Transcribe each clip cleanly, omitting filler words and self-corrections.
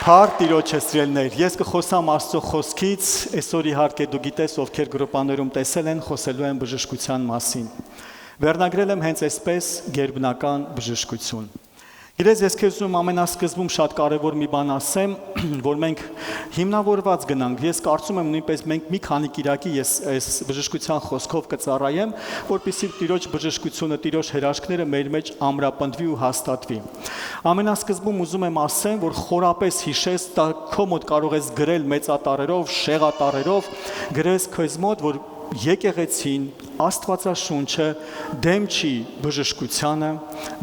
Փառք Տիրոջը սիրելիներ, ես կխոսամ Աստծո խոսքից, այսօր իհարկե դու գիտես, ովքեր գրոպաներում տեսել են, խոսելու են բժշկության մասին։ Վերնագրել եմ հենց այսպես գերբնական բժշկություն։ Գիտես, ես քեզ ուզում ամենասկզբում շատ կարևոր մի բան ասեմ, որ մենք հիմնավորված գնանք։ Ես կարծում եմ նույնպես մենք մի քանի կիրակի ես այս բժշկության խոսքով կծառայեմ, որպեսզի Տիրոջ բժշկությունը, Տիրոջ հրաշքները մեր մեջ ամրապնդվի ու հաստատվի։ Ամենասկզբում ուզում եմ ասեմ, որ խորապես հիշես, քո մոտ կարող ես գրել մեծատառերով, շեղատառերով, գրես քեզ մոտ, որ եկեղեցին, Աստվածաշունչը դեմ չի բժշկությանը,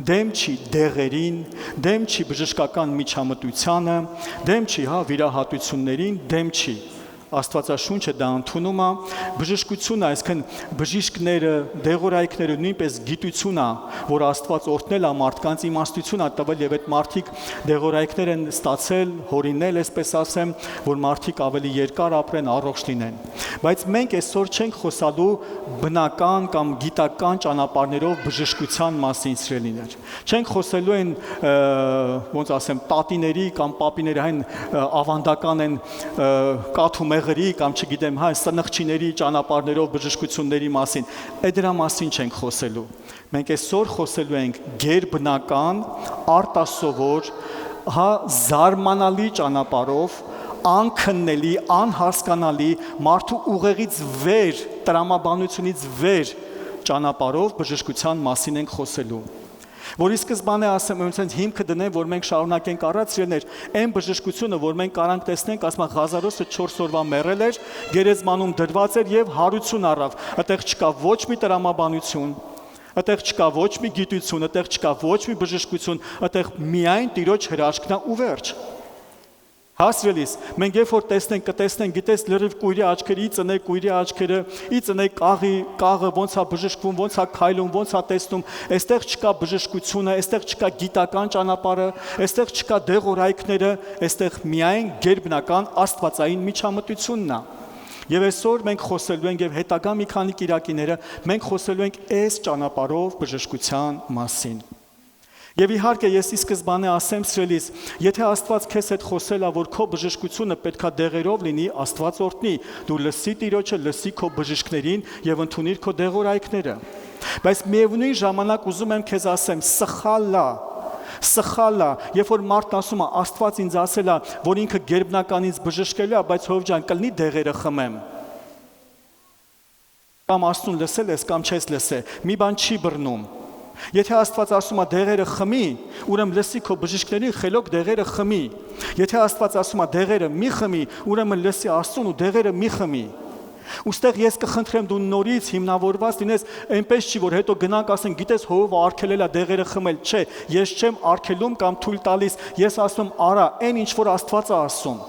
դեմ չի դեղերին, դեմ չի բժշկական միջամտությանը, դեմ չի վիրահատություններին, դեմ չի։ Աստվածաշունչը դա ընդունում է, բժշկությունը, այսինքն բժիշկները, դեղորայքները նույնպես գիտություն է, որ Աստված օրհնել է մարդկանց իմաստություն է տվել եւ այդ մարդիկ դեղորայքներ են ստացել, հորինել, այսպես ասեմ, որ մարդիկ ավելի երկար ապրեն, առողջ լինեն։ Բայց մենք այսօր չենք խոսալու բնական կամ գիտական ճանապարհներով բժշկության մասին, սիրելիներ։ Չենք խոսելու այն, ոնց ասեմ, տատիների կամ պապիների այն ավանդական են կաթում կամ չգիտեմ, սնխչիների ճանապարհներով բժշկությունների մասին, այդ դրա մասին չենք խոսելու։ Մենք այսօր խոսելու ենք գերբնական, արտասովոր, զարմանալի ճանապարհով, անքննելի, անհասկանալի, մարդու ուղեղից վեր, տրամաբանությունից վեր ճանապարհով բժշկության մասին ենք խոսելու։ Որի սկզբանե ասեմ, ոնց հիմքը դնեմ, որ մենք շարունակենք առած իրներ, այն բժշկությունը, որ մենք կարանք տեսնենք, ասում Ղազարոսը 4 օրվա մեռել էր, գերեզմանում դրված էր եւ հարություն առավ։ Այդտեղ չկա ոչ մի տրամաբանություն, այդտեղ չկա ոչ մի գիտություն, այդտեղ չկա ոչ մի բժշկություն, այդտեղ միայն Տիրոջ հրաշքն ու վերջ։ Հասրելիս, մենք երբ որ կտեսնենք, գիտես լրիվ կույրի աչքերի, ծնե կույրի աչքերը, ծնե կաղը ոնց է բժշկվում, ոնց է քայլում, ոնց է տեսնում, այստեղ չկա բժշկությունը, այստեղ չկա գիտական ճանապարհը, այստեղ չկա դեղորայքները, այստեղ միայն գերբնական աստվածային միջամտությունն է։ Եվ այսօր մենք խոսելու ենք եւ հետագա մի քանի կիրակիները մենք խոսելու ենք այս ճանապարհով բժշկության մասին։ Եվ իհարկե ես ի սկզբանե ասեմ սրելիս, եթե Աստված քեզ հետ խոսել է, որ քո բժշկությունը պետքա դեղերով լինի, Աստված օրհնի, դու լսի Տիրոջը, լսի քո բժիշկներին եւ ընդունիր քո դեղորայքները։ Բայց միևնույն ժամանակ ուզում եմ քեզ ասեմ, սխալ է, երբ որ մարդն ասում է, Աստված ինձ ասել է, որ ինքը գերբնականից բժշկելու է, բայց հով ջան, կլինի դեղերը խմեմ։ Կամ Աստծուն լսել ես, կամ չես լսել, մի բան չի բռնում։ Եթե Աստված ասում է դեղերը խմի, ուրեմն լսի քո բժիշկներին խելոք դեղերը խմի։ Եթե Աստված ասում է դեղերը մի խմի, ուրեմն լսի Աստծուն ու դեղերը մի խմի։ Ոստեղ ես կխնդրեմ դու նորից հիմնավորված լինես, այնպես չի որ հետո գնանք ասենք, գիտես հովը արգելել է դեղերը խմել, չէ, ես չեմ արգելում կամ թույլ տալիս, ես ասում արա, այն ինչ որ Աստված է ասում։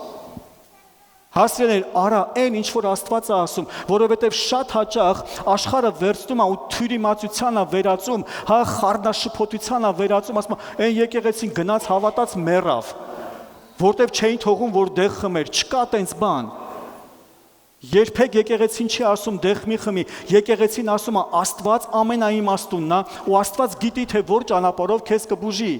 Հասրեներ, արա, այն ինչ որ Աստված է ասում, որովհետև շատ հաճախ աշխարհը վերցնում է ու թյուրիմացության է վերածում, խառնաշփոթության է վերածում, ասում այն եկեղեցին գնաց հավատաց մեռավ, որտև չէին թողում որ դեղ խմեր, չկա տենց բան։ Երբեք եկեղեցին չի ասում դեղ մի խմի, եկեղեցին ասում է Աստված ամենաիմաստունն է ու Աստված գիտի թե որ ճանապարհով քեզ կբուժի։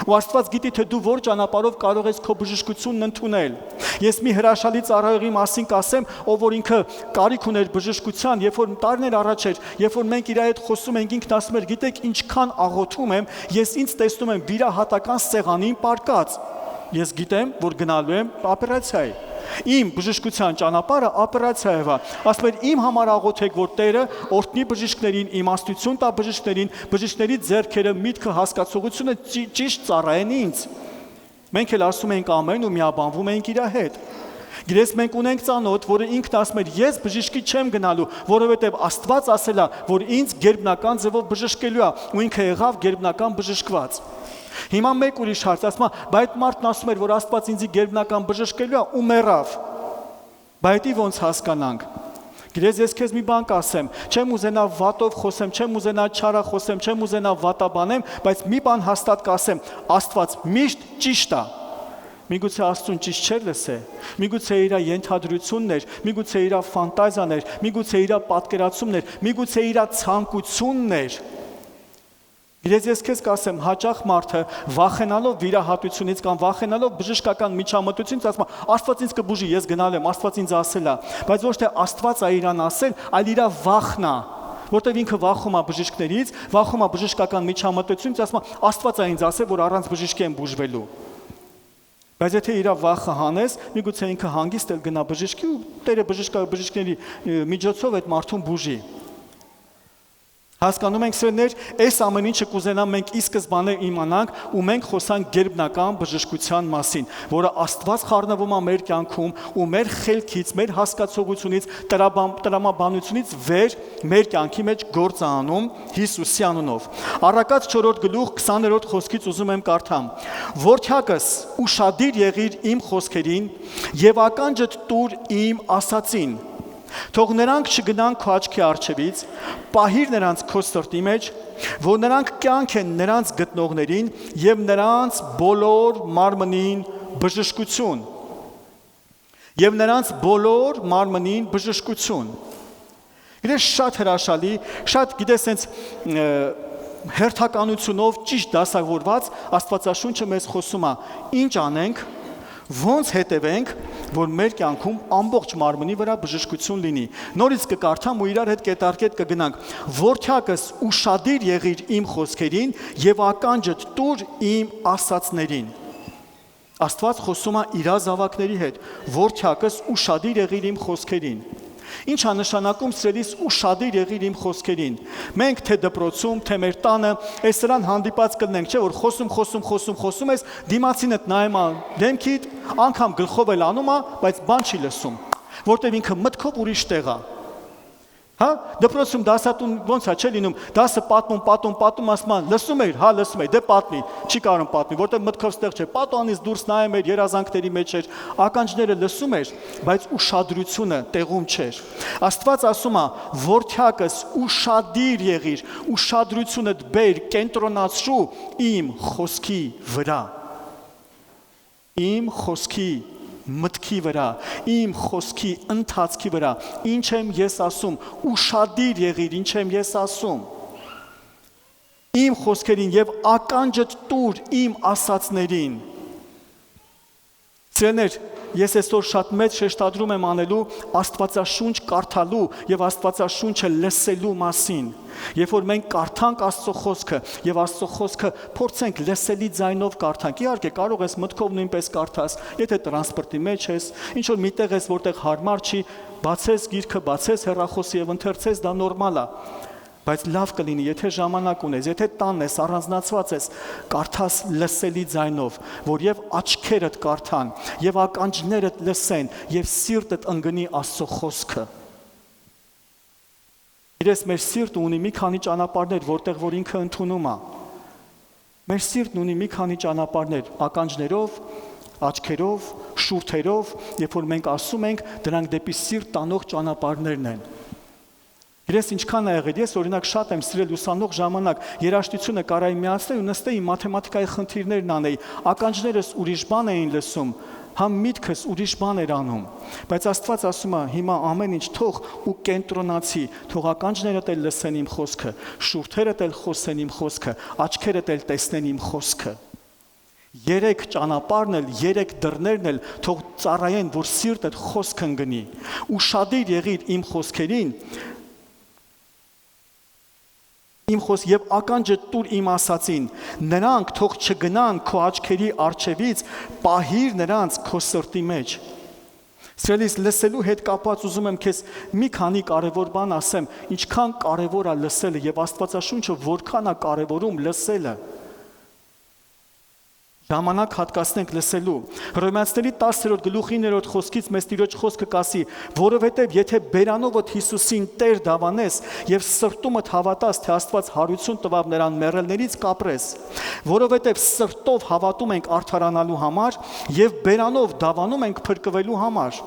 Ու Աստված գիտի թե դու որ ճանապարհով կարող ես քո բժշկությունն ընդունել։ Ես մի հրաշալի ծառայողի մասին կասեմ, ով որ ինքը կարիք ուներ բժշկության, երբ որ տարիներ առաջ էր, երբ որ մենք իր հետ խոսում ենք, ինքն ասում էր, գիտեք ինչքան աղոթում եմ, ես ինձ տեսնում եմ վիրահատական սեղանին պարկած։ Ես գիտեմ, որ գնալու եմ օպերացիայի։ Իմ բժշկության ճանապարհը օպերացիայով է։ Ասում էր իմ համար աղոթեք, որ Տերը օրհնի բժիշկներին, իմաստություն տա բժիշկներին, բժիշկների ձեռքերը, միտքը, հասկացողությունը ճիշտ ծառայեն ինձ։ Մենք էլ ասում ենք ամեն ու միաբանվում ենք իր հետ։ Գիտես մենք ունենք ծանոթ, որը ինքն ասում էր ես բժշկի չեմ գնալու, որովհետև Աստված ասել է, որ ինձ գերբնական ձևով բժշկելու է, ու ինքը եղավ գերբնական բժշկված։ Հիմա մեկ ուրիշ հարց, ասում է, բայց մարդն ասում էր, որ Աստված ինձ գերբնական բժշկելու է ու մեռավ։ Բայց ոնց հասկանանք։ Գիտես ես քեզ մի բան կասեմ, չեմ ուզենա վատով խոսեմ, չեմ ուզենա չարա խոսեմ, չեմ ուզենա վատաբանեմ, բայց մի բան հաստատ կասեմ, Աստված միշտ ճիշտ է։ Միգուցե Աստծուն ճիշտ չէր լսե, միգուցե իր ենթադրություններ, միգուցե իր ֆանտազիաներ, միգուցե իր պատկերացումներ, միգուցե իր ցանկություններ։ Ես քեզ կասեմ, հաճախ մարդը վախենալով վիրահատությունից կամ վախենալով բժշկական միջամտությունից ասում է, Աստված ինձ կբուժի, ես գնալ եմ, Աստված ինձ ասել է, բայց ոչ թե Աստված է իրան ասել, այլ իր վախն է, որտեղ ինքը վախում է բժիշկներից, վախում է բժշկական միջամտությունից, ասում է, Աստված է ինձ ասել, որ առանց բժշկի եմ բուժվելու։ Բայց եթե իր վախը հանես, միգուցե ինքը հանգիստ էլ գնա բժշկի ու Տերը բժշկների միջոցով այդ մարդուն բուժի։ Հասկանում ենք սիրելիներ, այս ամեն ինչը կուզենամ մենք ի սկզբանե իմանանք ու մենք խոսանք գերբնական բժշկության մասին, որը Աստված խառնվում է մեր կյանքում ու մեր խելքից, մեր հասկացողությունից, տրամաբանությունից վեր մեր կյանքի մեջ գործ է անում Հիսուսի անունով։ Առակաց 4-րդ գլուխ 20-րդ խոսքից ուզում եմ կարդամ. Որդյակս ուշադիր եղիր իմ խոսքերին եւ ականջդ տուր իմ ասածին։ Թող նրանք չգնան քո աչքի առջևից, պահիր նրանց քո սրտի մեջ, որ նրանք կյանք են նրանց գտնողներին եւ նրանց բոլոր մարմնին բժշկություն։ Եվ նրանց բոլոր մարմնին բժշկություն։ Գիտես շատ հրաշալի, շատ գիտես sense հերթականությունով ճիշտ դասավորված Աստվածաշունչը մեզ խոսում է, ինչ անենք, ոնց հետևենք, որ մեր կյանքում ամբողջ մարմնի վրա բժշկություն լինի։ Նորից կկարդամ ու իրար հետ կետարկետ կգնանք։ Որդյակս ուշադիր եղիր իմ խոսքերին եւ ականջդ տուր իմ ասածներին։ Աստված խոսում է իր զավակների հետ։ Որդյակս ուշադիր եղիր իմ խոսքերին։ Ինչ է նշանակում սիրելիս ուշադիր եղիր իմ խոսքերին։ Մենք թե դպրոցում, թե մեր տանը այս սրան հանդիպած կլինենք, չէ՞ որ խոսում ես, դիմացինդ նայում է դեմքիդ, անգամ գլխով էլ անում է, բայց բան չի լսում, որտեղ ինքը մտքով ուրիշ տեղ է։ Հա, դպրոցում դասատուն ոնց է չէ լինում, դասը պատում, ասում է, լսում էր, հա, լսում էր, դե պատմի, չի կարող պատմի, որտեղ մտքով ստեղ չէ, պատանից դուրս նայում էր, երազանքների մեջ էր, ականջները լսում էր, բայց ուշադրությունը տեղում չէր։ Աստված ասում է, որդյակս ուշադիր եղիր, ուշադրությունդ բեր, կենտրոնացրու իմ խոսքի վրա։ Իմ խոսքի մտքի վրա, իմ խոսքի ընթացքի վրա, ինչ եմ ես ասում, ուշադիր եղիր, ինչ եմ ես ասում, իմ խոսքերին և ականջդ տուր իմ ասածներին։ Սիրելիներ, ես այսօր շատ մեծ շեշտադրում եմ անելու Աստվածաշունչ կարդալու և Աստվածաշունչը լսելու մասին։ Երբ որ մենք կարդանք Աստծո խոսքը եւ Աստծո խոսքը փորձենք լսելի ձայնով կարդանք, իհարկե կարող ես մտքով նույնպես կարդաս, եթե տրանսպորտի մեջ ես, ինչ որ միտեղ ես, որտեղ հարմար չի, բացես գիրքը, բացես հեռախոսը եւ ընթերցես, դա նորմալ է։ Բայց լավ կլինի, եթե ժամանակ ունես, եթե տանն ես, առանձնացված ես, կարդաս լսելի ձայնով, որ եւ աչքերդ կարդան, եւ ականջներդ լսեն, եւ սիրտդ ընկնի Աստծո խոսքը։ Իրես մեր սիրտը ունի մի քանի ճանապարհներ, որտեղ որ ինքը ընդունում է։ Մեր սիրտն ունի մի քանի ճանապարհներ, ականջներով, աչքերով, շուրթերով, երբ որ մենք ասում ենք, դրանք դեպի սիրտ տանող ճանապարհներն են։ Իրես ինչքան է եղել, ես օրինակ շատ եմ սիրել ուսանող ժամանակ, երաժշտությունը կարայի միացնել ու նստեի մաթեմատիկայի խնդիրներն անեի, ականջներս ուրիշ բան էին լսում, համ միտքս ուրիշ բան էր անում, բայց Աստված ասում է, հիմա ամեն ինչ թող ու կենտրոնացի, թող ականջներդ էլ լսեն իմ խոսքը, շուրթերդ էլ խոսեն իմ խոսքը, աչքերդ էլ տեսնեն իմ խոսքը։ Երեք ճանապարհն էլ, երեք դռներն էլ թող ծառայեն, որ սիրտդ խոսք ընկնի։ Ուշադիր եղիր իմ խոսքերին, իմ խոսք եւ ականջը տուր իմ ասածին, նրանք թող չգնան քո աչքերի առջևից, պահիր նրանց քո սրտի մեջ։ Սիրելիս, լսելու հետ կապված ուզում եմ քեզ մի քանի կարևոր բան ասեմ, ինչքան կարևոր է լսելը եւ Աստվածաշունչը որքան է կարևորում լսելը։ Ժամանակ հատկացնենք լսելու։ Հռոմեացիների 10-րդ գլուխի 9-րդ խոսքից մեզ Տիրոջ խոսքը կասի, որովհետև եթե բերանովդ Հիսուսին Տեր դավանես եւ սրտումդ հավատաս, թե Աստված հարություն տվավ նրան մեռելներից կապրես, որովհետև սրտով հավատում ենք արդարանալու համար եւ բերանով դավանում ենք փրկվելու համար։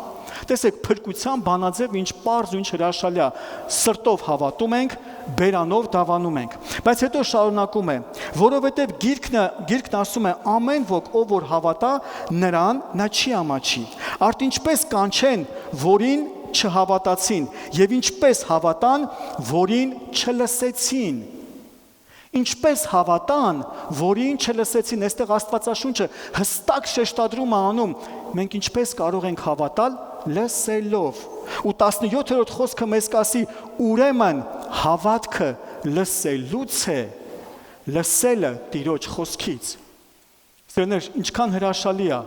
Տեսեք, փրկության բանաձև ինչ պարզ ու ինչ հրաշալի է, սրտով հավատում ենք, բերանով դավանում ենք։ Բայց հետո շարունակում է, որովհետև գիրքն ասում է, ամեն ոք ով որ հավատա, նրան նա չի ամաչի։ Արդ ինչպես կանչեն, որին չհավատացին, եւ ինչպես հավատան, որին չլսեցին։ Ինչպես հավատան, որին չլսեցին, այստեղ Աստվածաշունչը հստակ շեշտադրում է անում, մենք ինչպես կարող ենք հավատալ լսելով։ Ու 17-րդ խոսքը մեզ կասի, ուրեմն հավատքը լսելուց է, լսելը Տիրոջ խոսքից։ Սիրելիներ, ինչքան հրաշալի է,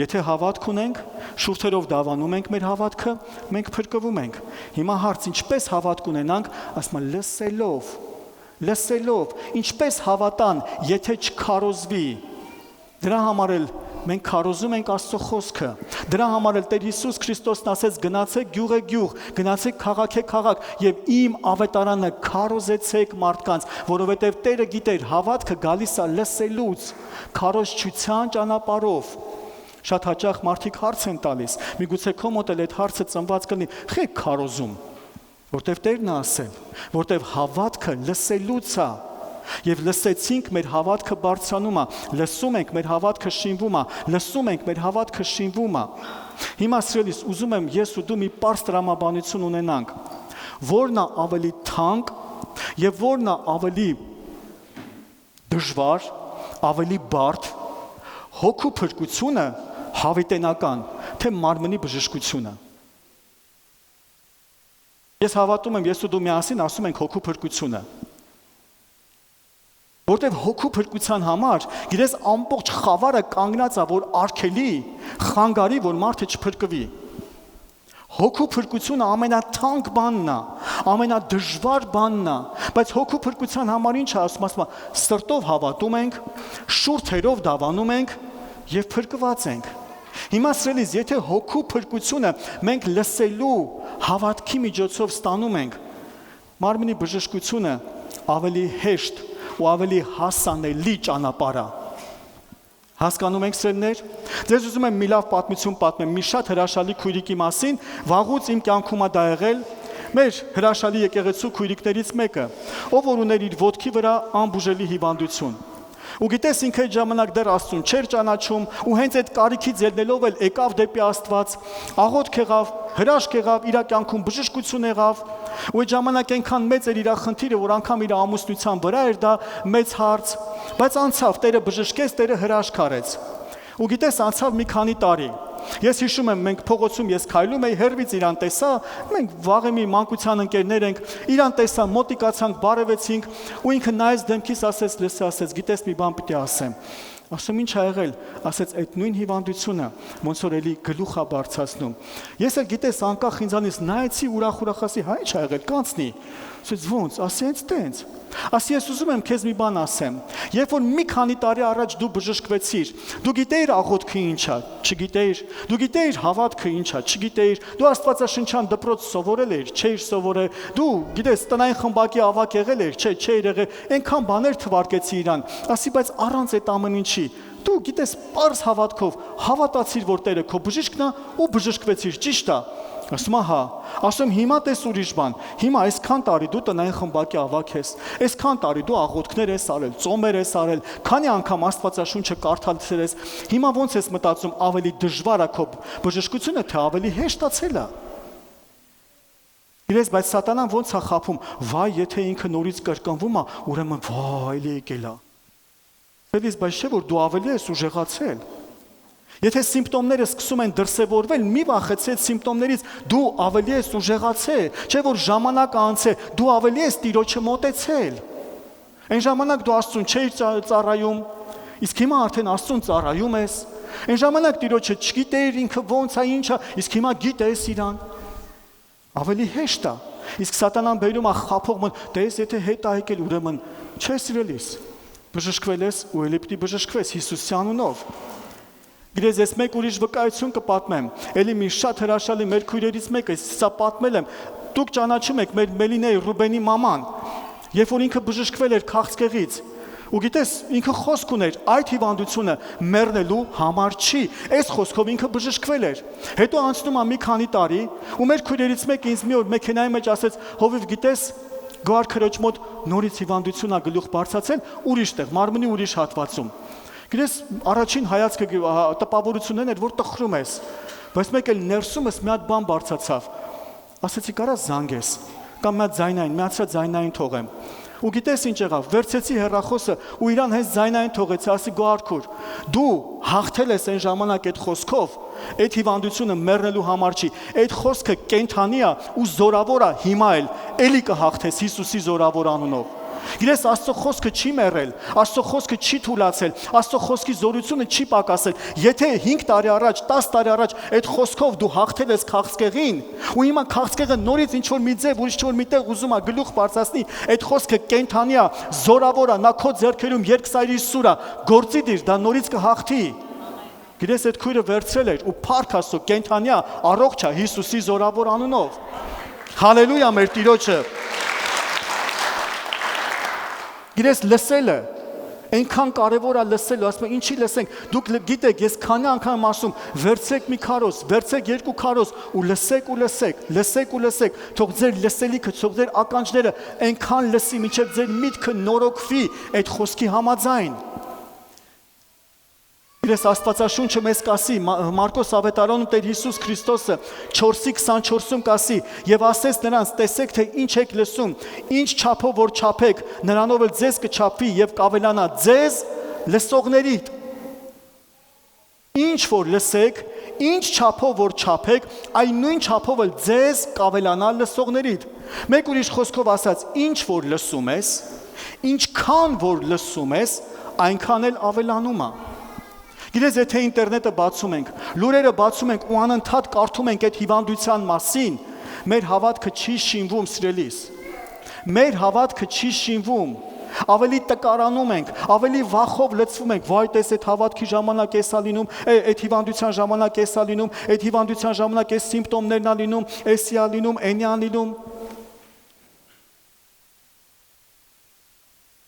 եթե հավատք ունենք, շուրթերով դավանում ենք մեր հավատքը, մենք փրկվում ենք։ Հիմա հարց, ինչպես հավատք ունենանք, ասում եմ լսելով, ինչպես հավատան, եթե չքարոզվի։ Դրա համար էլ մենք քարոզում ենք Աստծո խոսքը։ Դրա համար էլ Տեր Հիսուս Քրիստոսն ասեց. գնացեք գյուղ, գնացեք քաղաք եւ իմ ավետարանը քարոզեցեք մարդկանց, որովհետեւ Տերը գիտեր, հավատքը գալիս է լսելուց, քարոզչության ճանապարհով։ Շատ հաճախ մարդիկ հարց են տալիս, միգուցե քո մոտ էլ այդ հարցը ծնված կլինի, խեք քարոզում, որտեվ Տերն է ասել, որտեվ հավատքը լսելուց է, եւ լսեցինք, մեր հավատքը բարձրանում է, լսում ենք, մեր հավատքը շինվում է, լսում ենք, մեր հավատքը շինվում է։ Հիմա սիրելիս, ուզում եմ ես ու դու մի պարզ տրամաբանություն ունենանք, որն է ավելի թանկ եւ որն է ավելի դժվար, ավելի բարդ, հոգու փրկությունը, հավիտենական, թե մարմնի բժշկությունը։ Ես հավատում եմ, ես ու դու միասին ասում ենք հոգու փրկությունը։ Որտեվ հոգու փրկության համար, գիտես, ամբողջ խավարը կանգնած է, որ արգելի, խանգարի, որ մարդը չփրկվի։ Հոգու փրկությունը ամենաթանկ բանն է, ամենադժվար բանն է, բայց հոգու փրկության համար ինչ է ասում, սրտով հավատում ենք, շուրթերով դավանում ենք եւ փրկված ենք։ Հիմա սրելիս, եթե հոգու փրկությունը մենք լսելու հավատքի միջոցով ստանում ենք, մարմնի բժշկությունը ավելի հեշտ ու ավելի հասանելի ճանապարհ է։ Հասկանում եք սրելիներ։ Ձեզ ուզում եմ մի լավ պատմություն պատմեմ, մի շատ հրաշալի քույրիկի մասին, վաղուց իմ կյանքում է դա եղել, մեր հրաշալի եկեղեցու քույրիկներից մեկը, ով որ ուներ իր ոտքի վրա անբուժելի հիվանդություն։ Ու գիտես, ինքը այդ ժամանակ դեռ Աստծուն չէր ճանաչում, ու հենց այդ կարիքից ելնելով էլ եկավ դեպի Աստված, աղոթք եղավ, հրաշք եղավ, իր կյանքում բժշկություն եղավ, ու այդ ժամանակ այնքան մեծ էր իր խնդիրը, որ անգամ իր ամուսնության վրա էր դա մեծ հարց, բայց անցավ, Տերը բժշկեց, Տերը հրաշք արեց։ Ու գիտես, անցավ մի քանի տարի։ Ես հիշում եմ, մենք փողոցում ես քայլում էի, հեռվից իրան տեսա, մենք վաղեմի մանկության ընկերներ ենք, իրան տեսա, մոտիկացանք, բարևեցինք, ու ինքը նայեց դեմքիս, ասեց, գիտես մի բան պիտի ասեմ։ Ասում ինչ ա եղել, ասեց այդ նույն հիվանդությունը ոնց որ էլի գլուխ է բարձրացնում։ Ես էլ գիտես անկախ ինձանից նայեցի ուրախ ասի, հա ինչ ա եղել, կանցնի։ Ասեց ոնց, ասի հենց տենց։ Ասի ես ուզում եմ քեզ մի բան ասեմ։ Երբ որ մի քանի տարի առաջ դու բժշկվեցիր, դու գիտեիր աղոթքը ինչ ա, չգիտեիր։ Դու գիտեիր հավատքը ինչ ա, չգիտեիր։ Դու Աստվածաշնչյան դպրոց սովորել էիր, չէիր սովորել։ Դու գիտես տնային խմբակի ավակ եղել էիր, չէիր եղել։ Այնքան բաներ թվարկեցի իրան։ Ասի բայց առանց այդ ամեն ինչի դու գիտես պարզ հավատքով հավատացիր, որ Տերը քո բժիշկն է ու բժշկվեցիր, ճիշտ է։ Ասում հա, ասում հիմա տես ուրիշ բան, հիմա այսքան տարի դու տնային խմբակի ավակ ես, այսքան տարի դու աղոթքներ ես արել, ծոմեր ես արել, քանի անգամ Աստվածաշունչը կարդացել ես, հիմա ոնց ես մտածում ավելի դժվար է քո բժշկությունը, թե ավելի հեշտացել է։ Իրես, բայց սատանան ոնց է խաբում, վայ, եթե ինքը նորից կրկնվում է, ուրեմն վայ, էլի եկել է։ Բայց չէ որ դու ավելի ես ուժեղացել։ Եթե սիմպտոմները սկսում են դրսևորվել, մի վախեցեք սիմպտոմներից, դու ավելի ես ուժեղացել, չէ որ ժամանակ անցել, դու ավելի ես Տիրոջը մոտեցել։ Այն ժամանակ դու Աստծուն չէիր ծառայում, իսկ հիմա արդեն Աստծուն ծառայում ես։ Այն ժամանակ Տիրոջը չգիտեիր ինքը ոնց է, ինչ է, իսկ հիմա գիտես իրան։ Ավելի հեշտ է։ Իսկ սատանան բերում է խափող, դες եթե հետ է եկել, ուրեմն չէ սիրելիս։ Բժշկվել ես ու էլի պիտի բժշկվես Հիսուսի անունով։ Գիտես, ես մեկ ուրիշ վկայություն կպատմեմ, էլի մի շատ հրաշալի մեր քույրերից մեկը, սա պատմել եմ, դուք ճանաչում եք մեր Մելինեի Ռուբենի մաման, երբ որ ինքը բժշկվել էր քաղցկեղից, ու գիտես, ինքը խոսք ուներ, այդ հիվանդությունը մեռնելու համար չի, այս խոսքով ինքը բժշկվել էր։ Հետո անցնում է մի քանի տարի, ու մեր քույրերից մեկը ինձ մի օր մեքենայի մեջ ասեց, հովիվ գիտես, Գոհար քրոջ մոտ նորից հիվանդություն է գլուխ բարձրացել, ուրիշ տեղ, մարմնի ուրիշ հատվածում։ Գիտես, առաջին հայացքը տպավորությունն էր, որ տխրում ես, բայց մեկ էլ ներսումս մի հատ բան բարձրացավ։ Ասեցի, կարա զանգես, կամ մի հատ ձայնային, միացրա ձայնային թողեմ։ Ու գիտես ինչ եղավ, վերցեցի հեռախոսը ու իրան հենց ձայնային թողեցի, ասի գոհարքուր, դու հաղթել ես այն ժամանակ այդ խոսքով, այդ հիվանդությունը մեռնելու համար չի, այդ խոսքը կենթանի է ու զորավոր է հիմա էլի կհաղթես Հիսուսի զորավոր անունով։ Գիտես Աստծո խոսքը չի մեռել, Աստծո խոսքը չի թուլացել, Աստծո խոսքի զորությունը չի պակասել։ Եթե 5 տարի առաջ, 10 տարի առաջ այդ խոսքով դու հաղթել ես քաղցկեղին, ու հիմա քաղցկեղը նորից ինչ որ մի ձև, ուրիշ ինչ որ միտեղ ուզում է գլուխ բարձրացնի, այդ խոսքը կենթանի է, զորավոր է, նա քո ձեռքերում երկսայրի սուր է, գործի դիր, դա նորից կհաղթի։ Գիտես այդ քույրը վերցրել էր ու փառք Աստծո կենթանի է, առողջ է Հիսուսի զորավոր անունով։ Հալելույա մեր Տիրոջը։ Գիտես լսելը այնքան կարևոր է լսելը, ասում եմ ինչի լսենք, դուք գիտեք, ես քանի անգամ ասում, վերցեք մի քարոզ, վերցեք 2 քարոզ ու լսեք ու լսեք, լսեք ու լսեք, թող ձեր լսելիքը, թող ձեր ականջները այնքան լսի, մինչև ձեր միտքը նորոգվի այդ խոսքի համաձայն։ Գիտես Աստվածաշունչը մեզ կասի, Մարկոս ավետարանում Տեր Հիսուս Քրիստոսը 4:24-ում կասի, եւ ասես նրանց, տեսեք թե ինչ եք լսում, ինչ չափով որ չափեք, նրանով էլ ձեզ կչափվի եւ կավելանա ձեզ լսողներիդ։ Ինչ որ լսեք, ինչ չափով որ չափեք, այն նույն չափով էլ ձեզ կավելանա լսողներիդ։ Մեկ ուրիշ խոսքով ասած, ինչ որ լսում ես, ինչքան որ լսում ես, այնքան էլ ավելանում է։ Գիտես, եթե ինտերնետը բացում ենք, լուրերը բացում ենք ու անընդհատ կարդում ենք այդ հիվանդության մասին, մեր հավատքը չի շինվում, սիրելիս։ Մեր հավատքը չի շինվում։ Ավելի տկարանում ենք, ավելի վախով լցվում ենք, վայ տես այդ հավատքի ժամանակ էսա լինում, այդ հիվանդության ժամանակ էսա լինում, այդ հիվանդության ժամանակ էս սիմպտոմներն ա լինում, էսի ա լինում, էնի ա լինում։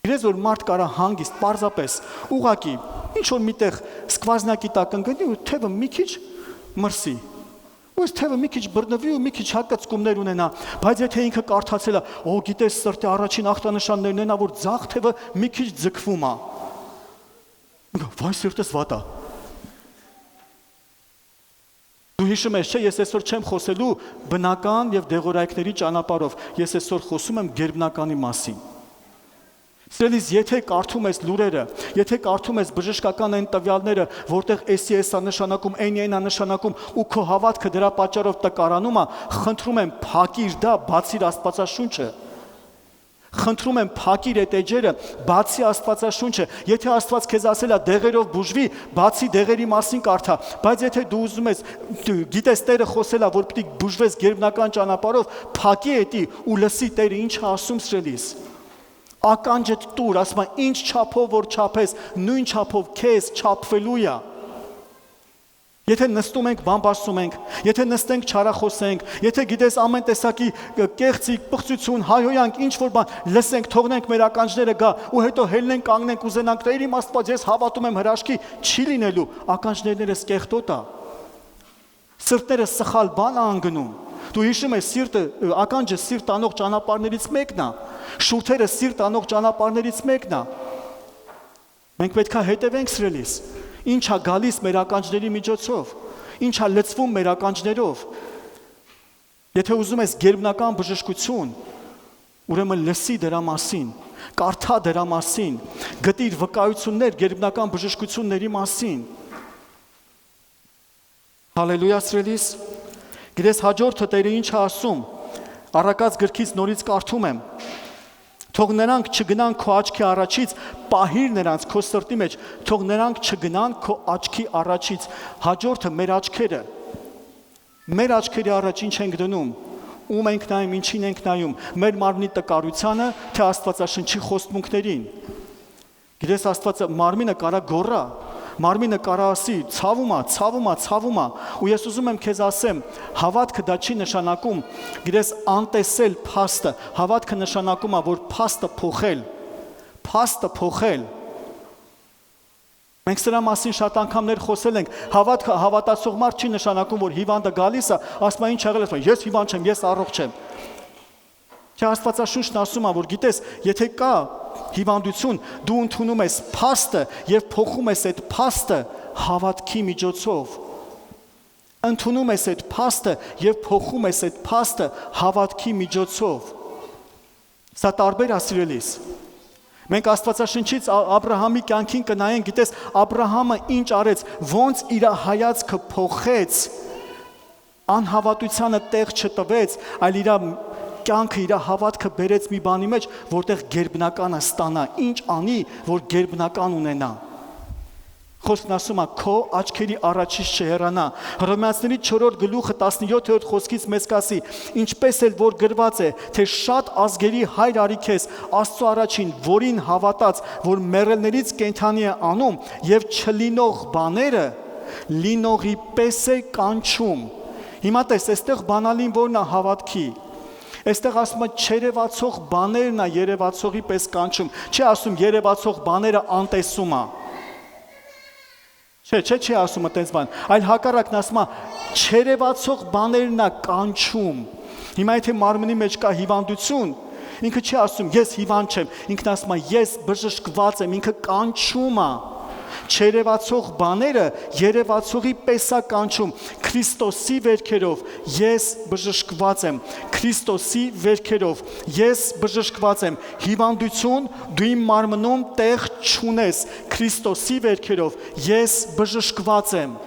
Գիտես, որ մարդ կարա հանգիստ, պարզապես, ուղակի, ինչ որ միտեղ սկվազնակի տակ ընկնի ու թևը մի քիչ մրսի։ Ու այս թևը մի քիչ բռնվի ու մի քիչ հակացկումներ ունենա, բայց եթե ինքը կարդացել է, օ, գիտես, սրտի առաջին ախտանշաններն են, որ ձախ թևը մի քիչ ձգվում է։ Վայ սիրտս վատ է։ Դու հիշում ես, չէ, ես այսօր չեմ խոսելու բնական եւ դեղորայքների ճանապարհով, ես այսօր խոսում եմ գերբնականի մասին։ Սիրելիս, եթե կարդում ես լուրերը, եթե կարդում ես բժշկական այն տվյալները, որտեղ էսի էսա նշանակում, այնի այնա նշանակում ու քո հավատքը դրա պատճառով տկարանում է, խնդրում եմ փակիր դա, բացիր Աստվածաշունչը։ Խնդրում եմ փակիր այդ էջերը, բացի Աստվածաշունչը։ Եթե Աստված քեզ ասել է դեղերով բուժվի, բացի դեղերի մասին կարդա, բայց եթե դու ուզում ես, գիտես Տերը խոսել է, որ պիտի բուժվես գերբնական ճանապարհով, փակի էտի ու լսի Տերը ինչ է ասում, սիրելիս։ Ականջդ տուր, ասում է ինչ չափով որ չափես, նույն չափով քեզ չափվելու է։ Եթե նստում ենք, բամբասում ենք, եթե նստենք չարախոսենք, եթե գիտես ամեն տեսակի կեղծիկ, պղծություն, հայհոյանք, ինչ որ բան, լսենք, թողնենք մեր ականջները գա ու հետո հելնենք, կանգնենք, ուզենանք Տեր իմ Աստված, ես հավատում եմ հրաշքի, չի լինելու, ականջներս կեղտոտ է։ Սրտները սխալ բան է անգնում։ Դու հիշում ես սիրտը, ականջը սիրտ անող ճանապարհներից մեկն է, շուրթերը սիրտ անող ճանապարհներից մեկն է։ Մենք պետք է հետևենք, սիրելիս, ինչ է գալիս մեր ականջների միջոցով, ինչ է լցվում մեր ականջներով։ Եթե ուզում ես գերբնական բժշկություն, ուրեմն լսի դրա մասին, կարդա դրա մասին, գտիր վկայություններ գերբնական բժշկությունների մասին։ Հալելույա, սիրելիս։ Գիտես հաջորդը Տերը ինչ է ասում, Առակաց գրքից նորից կարդում եմ, թող նրանք չգնան քո աչքի առաջից, պահիր նրանց քո սրտի մեջ, թող նրանք չգնան քո աչքի առաջից, հաջորդը մեր աչքերի առաջ ինչ ենք դնում, ում ենք նայում, ինչին ենք նայում, մեր մարմնի տկարությանը, թե Աստվածաշնչի խոստմունքներին։ Գիտես Աստվածը մարմինը կարա գոռա, մարմինը կարա ասի, ցավում է, ու ես ուզում եմ քեզ ասեմ, հավատքը դա չի նշանակում, գիտես անտեսել փաստը, հավատքը նշանակում է, որ փաստը փոխել։ Մենք սրա մասին շատ անգամներ խոսել ենք, հավատքը հավատացող մարդ չի նշանակում, որ հիվանդը գալիս է, ասում է ինչ եղել է, ես հիվանդ չեմ, ես առողջ եմ։ Չէ, Աստվածաշունչն ասում է, որ գիտես, եթե կա հիվանդություն, դու ընդունում ես փաստը եւ փոխում ես այդ փաստը հավատքի միջոցով։ Ընդունում ես այդ փաստը եւ փոխում ես այդ փաստը հավատքի միջոցով։ Սա տարբեր է սիրելիս։ Մենք Աստվածաշնչից Աբրահամի կյանքին կնայենք, գիտես, Աբրահամը ինչ արեց, ոնց իր հայացքը փոխեց, անհավատությանը տեղ չտվեց, այլ իր կյանքը, իր հավատքը բերեց մի բանի մեջ, որտեղ գերբնականը ստանա, ինչ անի, որ գերբնական ունենա։ Խոսքն ասում է, քո աչքերի առաջից չհեռանա։ Հռոմեացիների 4-րդ գլուխը 17-րդ խոսքից մեզ կասի, ինչպես էլ որ գրված է, թե շատ ազգերի հայր արի քեզ, Աստծո առաջին, որին հավատաց, որ մեռելներից կենդանի է անում, եւ չլինող բաները լինողի պես է կանչում։ Հիմա տես, այստեղ բանալին որն է հավատքի։ Այստեղ ասում է չերևացող բաներն է երևացողի պես կանչում։ Չի ասում երևացող բաները անտեսում է։ Չի ասում այդպես բան, այլ հակառակն ասում է չերևացող բաներն է կանչում։ Հիմա եթե մարմնի մեջ կա հիվանդություն, ինքը չի ասում ես հիվանդ չեմ, ինքն ասում է ես բժշկված եմ, ինքը կանչում է։ Չերևացող բաները երևացողի պես է կանչում։ Քրիստոսի վերքերով ես բժշկված եմ։ Քրիստոսի վերքերով ես բժշկված եմ։ Հիվանդություն դու իմ մարմնում տեղ չունես։ Քրիստոսի վերքերով ես բժշկված եմ։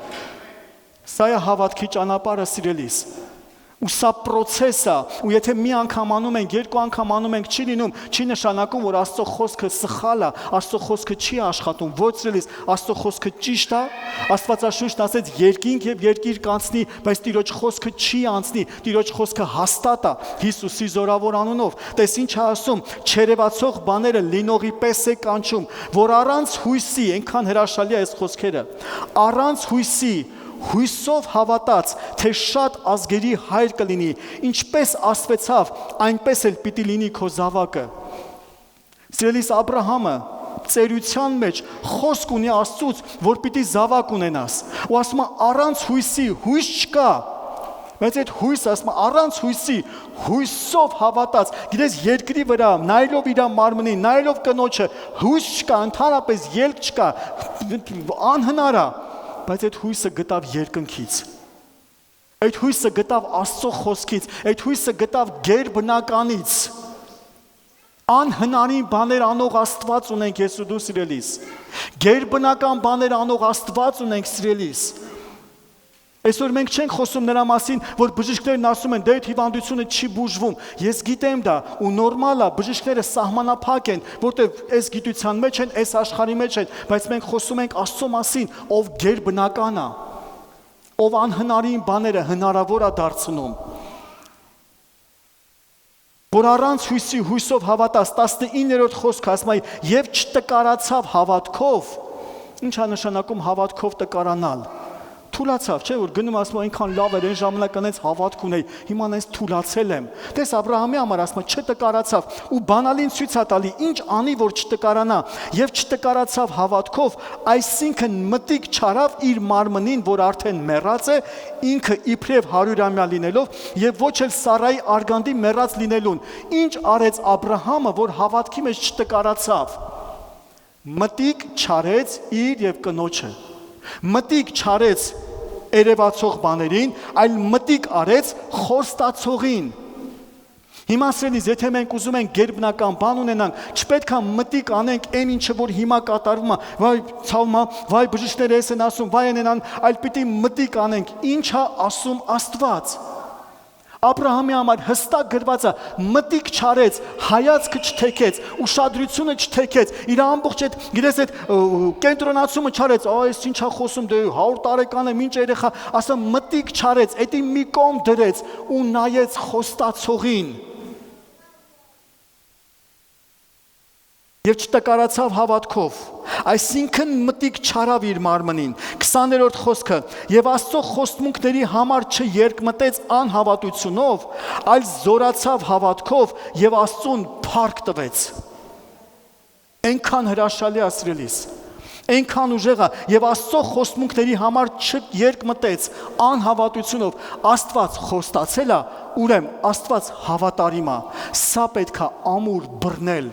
Սա է հավատքի ճանապարհը, սիրելիս։ Ու սա process է, ու եթե մի անգամ անում ենք, երկու անգամ անում ենք, չի լինում, չի նշանակում, որ Աստծո խոսքը սխալ է, Աստծո խոսքը չի աշխատում, ոչ սիրելիս, Աստծո խոսքը ճիշտ է, Աստվածաշունչն ասեց երկինք եւ երկիր կանցնի, բայց Տիրոջ խոսքը չի անցնի, Տիրոջ խոսքը հաստատ է, Հիսուսի զորավոր անունով։ Տես ինչ է ասում, չերևացող բաները լինողի պես է կանչում, որ առանց հույսի, այնքան հրաշալի է այս խոսքերը, առանց հույսի հույսով հավատաց, թե շատ ազգերի հայր կլինի, ինչպես ասվեցավ, այնպես էլ պիտի լինի քո զավակը։ Սիրելիս Աբրահամը ծերության մեջ խոսք ունի Աստծուց, որ պիտի զավակ ունենաս։ Ու ասում է առանց հույսի հույս չկա։ Բայց այդ հույսը ասում է առանց հույսի հույսով հավատաց։ Գիտես երկրի վրա նայելով իր մարմնին, նայելով կնոջը, հույս չկա, ընդհանրապես ելք չկա, անհնար է։ Բայց այդ հույսը գտավ երկնքից, այդ հույսը գտավ Աստծո խոսքից, այդ հույսը գտավ գերբնականից, անհնարին բաներ անող Աստված ունենք ես ու դու սիրելիս, գերբնական բաներ անող Աստված ունենք սիրելիս, այսօր մենք չենք խոսում նրա մասին, որ բժիշկներն ասում են, դե այդ հիվանդությունը չի բուժվում, ես գիտեմ դա, ու նորմալ է, բժիշկները սահմանափակ են, որտեղ այս գիտության մեջ են, այս աշխարհի մեջ են, բայց մենք խոսում ենք Աստծո մասին, ով գերբնական է, ով անհնարին բաները հնարավոր է դարձնում, որ առանց հույսի հույսով հավատաց, 19-րդ խոսքը ասում է, եւ չտկարացավ հավատքով, ինչ է նշանակում հավատքով տկարանալ, թուլացավ, չէ, որ գնում ասում այնքան լավ էր, այն ժամանակ անեց հավատք ունեի, հիմա այնց թուլացել եմ։ Տես Աբրահամի համար ասում չտկարացավ, ու բանալին ցույց է տալի, ինչ անի, որ չտկարանա, եւ չտկարացավ հավատքով, այսինքն մտիկ չարավ իր մարմնին, որ արդեն մեռած է, ինքը իբրև 100-ամյա լինելով եւ ոչ էլ Սարայի արգանդի մեռած լինելուն։ Ինչ արեց Աբրահամը, որ հավատքի մեջ չտկարացավ։ Մտիկ չարեց իր եւ կնոջը։ Մտիկ չարեց երևացող բաներին, այլ մտիկ արեց խոստացողին։ Հիմա սիրելիս, եթե մենք ուզում ենք գերբնական բան ունենանք, չպետք է մտիկ անենք այն ինչը որ հիմա կատարվում է, վայ ցավմա, վայ բժիշկները էս են ասում, վայ են, այլ պիտի մտիկ անենք, ինչ է ասում Աստված։ Աբրահամի համար հստակ գրված է, մտիկ չարեց, հայացքը չթեքեց, ուշադրությունը չթեքեց, իր ամբողջ այդ, գիտես այդ կենտրոնացումը չարեց, այս ինչ է խոսում, դե 100 տարեկան եմ, ինչ երեխա, ասա մտիկ չարեց, էդի մի կողմ դրեց ու նայեց խոստացողին։ Եվ չտկարացավ հավատքով, այսինքն մտիկ չարավ իր մարմնին, 20-րդ խոսքը, և Աստծո խոստմունքների համար չերկմտեց անհավատությունով, այլ զորացավ հավատքով և Աստծուն փառք տվեց։ Այնքան հրաշալի է սիրելիս, այնքան ուժեղ է, և Աստծո խոստմունքների համար չերկմտեց անհավատությունով, Աստված խոստացել է, ուրեմն Աստված հավատարիմ է, սա պետք է ամուր բռնել։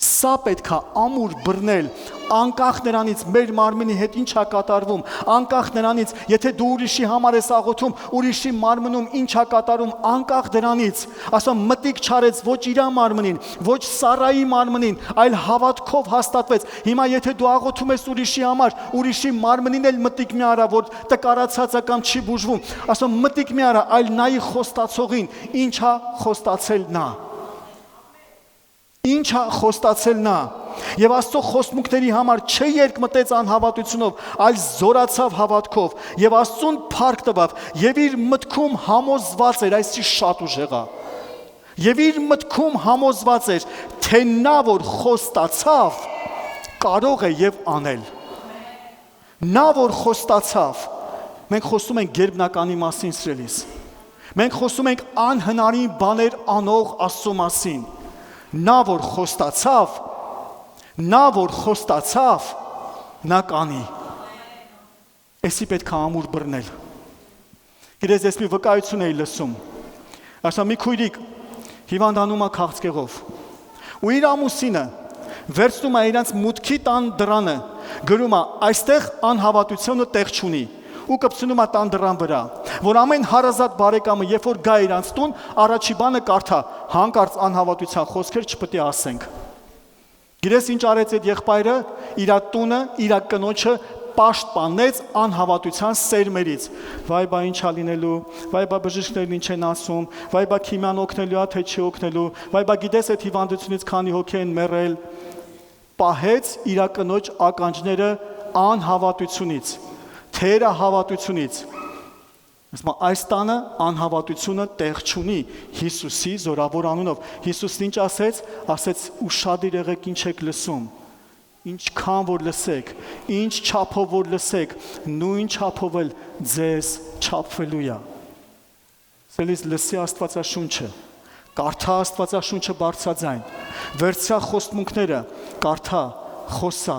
Սա պետք է ամուր բռնել, անկախ նրանից մեր մարմինի հետ ինչ է կատարվում, անկախ նրանից, եթե դու ուրիշի համար ես աղոթում, ուրիշի մարմնում ինչ է կատարում, անկախ դրանից, ասում մտիկ չարեց ոչ իր մարմնին, ոչ Սարայի մարմնին, այլ հավատքով հաստատվեց։ Հիմա եթե դու աղոթում ես ուրիշի համար, ուրիշի մարմնին էլ մտիկ մի արա, որ տկարացածը կամ չի բուժվում, ասում մտիկ մի արա, այլ նայի խոստացողին, ինչ է խոստացել նա։ Ինչ է խոստացել նա, եւ Աստծո խոստմունքների համար չերկմտեց անհավատությունով, այլ զորացավ հավատքով, եւ Աստծուն փառք տվավ, եւ իր մտքում համոզված էր, այսի շատ ուժեղ է, եւ իր մտքում համոզված էր, թե նա որ խոստացավ, կարող է եւ անել։ Նա որ խոստացավ, մենք խոսում ենք գերբնականի մասին, սիրելիս։ Մենք խոսում ենք անհնարին բաներ անող Աստծո մասին։ Նա որ խոստացավ, նա կանի։ Էսի պետք է ամուր բռնել։ Գիտես, ես մի վկայություն էի լսում։ Ասա մի քույրիկ հիվանդանում է քաղցկեղով։ Ու իր ամուսինը վերցնում է իրանց մուտքի տան դռանը, գրում է այստեղ անհավատությունը տեղ չունի։ Ու կպցնում է տան դռան վրա, որ ամեն հարազատ բարեկամը, երբ որ գա իրանց տուն, առաջի բանը կարդա, հանկարծ անհավատության խոսքեր չպետք է ասենք։ Գիտես ինչ արեց այդ եղբայրը, իր տունը, իր կնոջը պաշտպանեց անհավատության սերմերից։ Վայ բա ինչ ա լինելու, վայ բա բժիշկներն ինչ են ասում, վայ բա քիմիան օգնելու է, թե չի օգնելու, վայ բա գիտես այդ հիվանդությունից քանի հոգի են մեռել։ Պահեց իր կնոջ ականջները անհավատությունից, թերահավատությունից։ Ասում այս տանը անհավատությունը տեղ չունի Հիսուսի զորավոր անունով։ Հիսուսն ինչ ասեց, ասեց ուշադիր եղեք ինչ եք լսում, ինչքան որ լսեք, ինչ չափով որ լսեք, նույն չափով էլ ձեզ չափվելու է։ Սելիս լսի Աստվածաշունչը, կարդա Աստվածաշունչը բարձրաձայն, վերցրա խոստմունքները, կարդա, խոսա,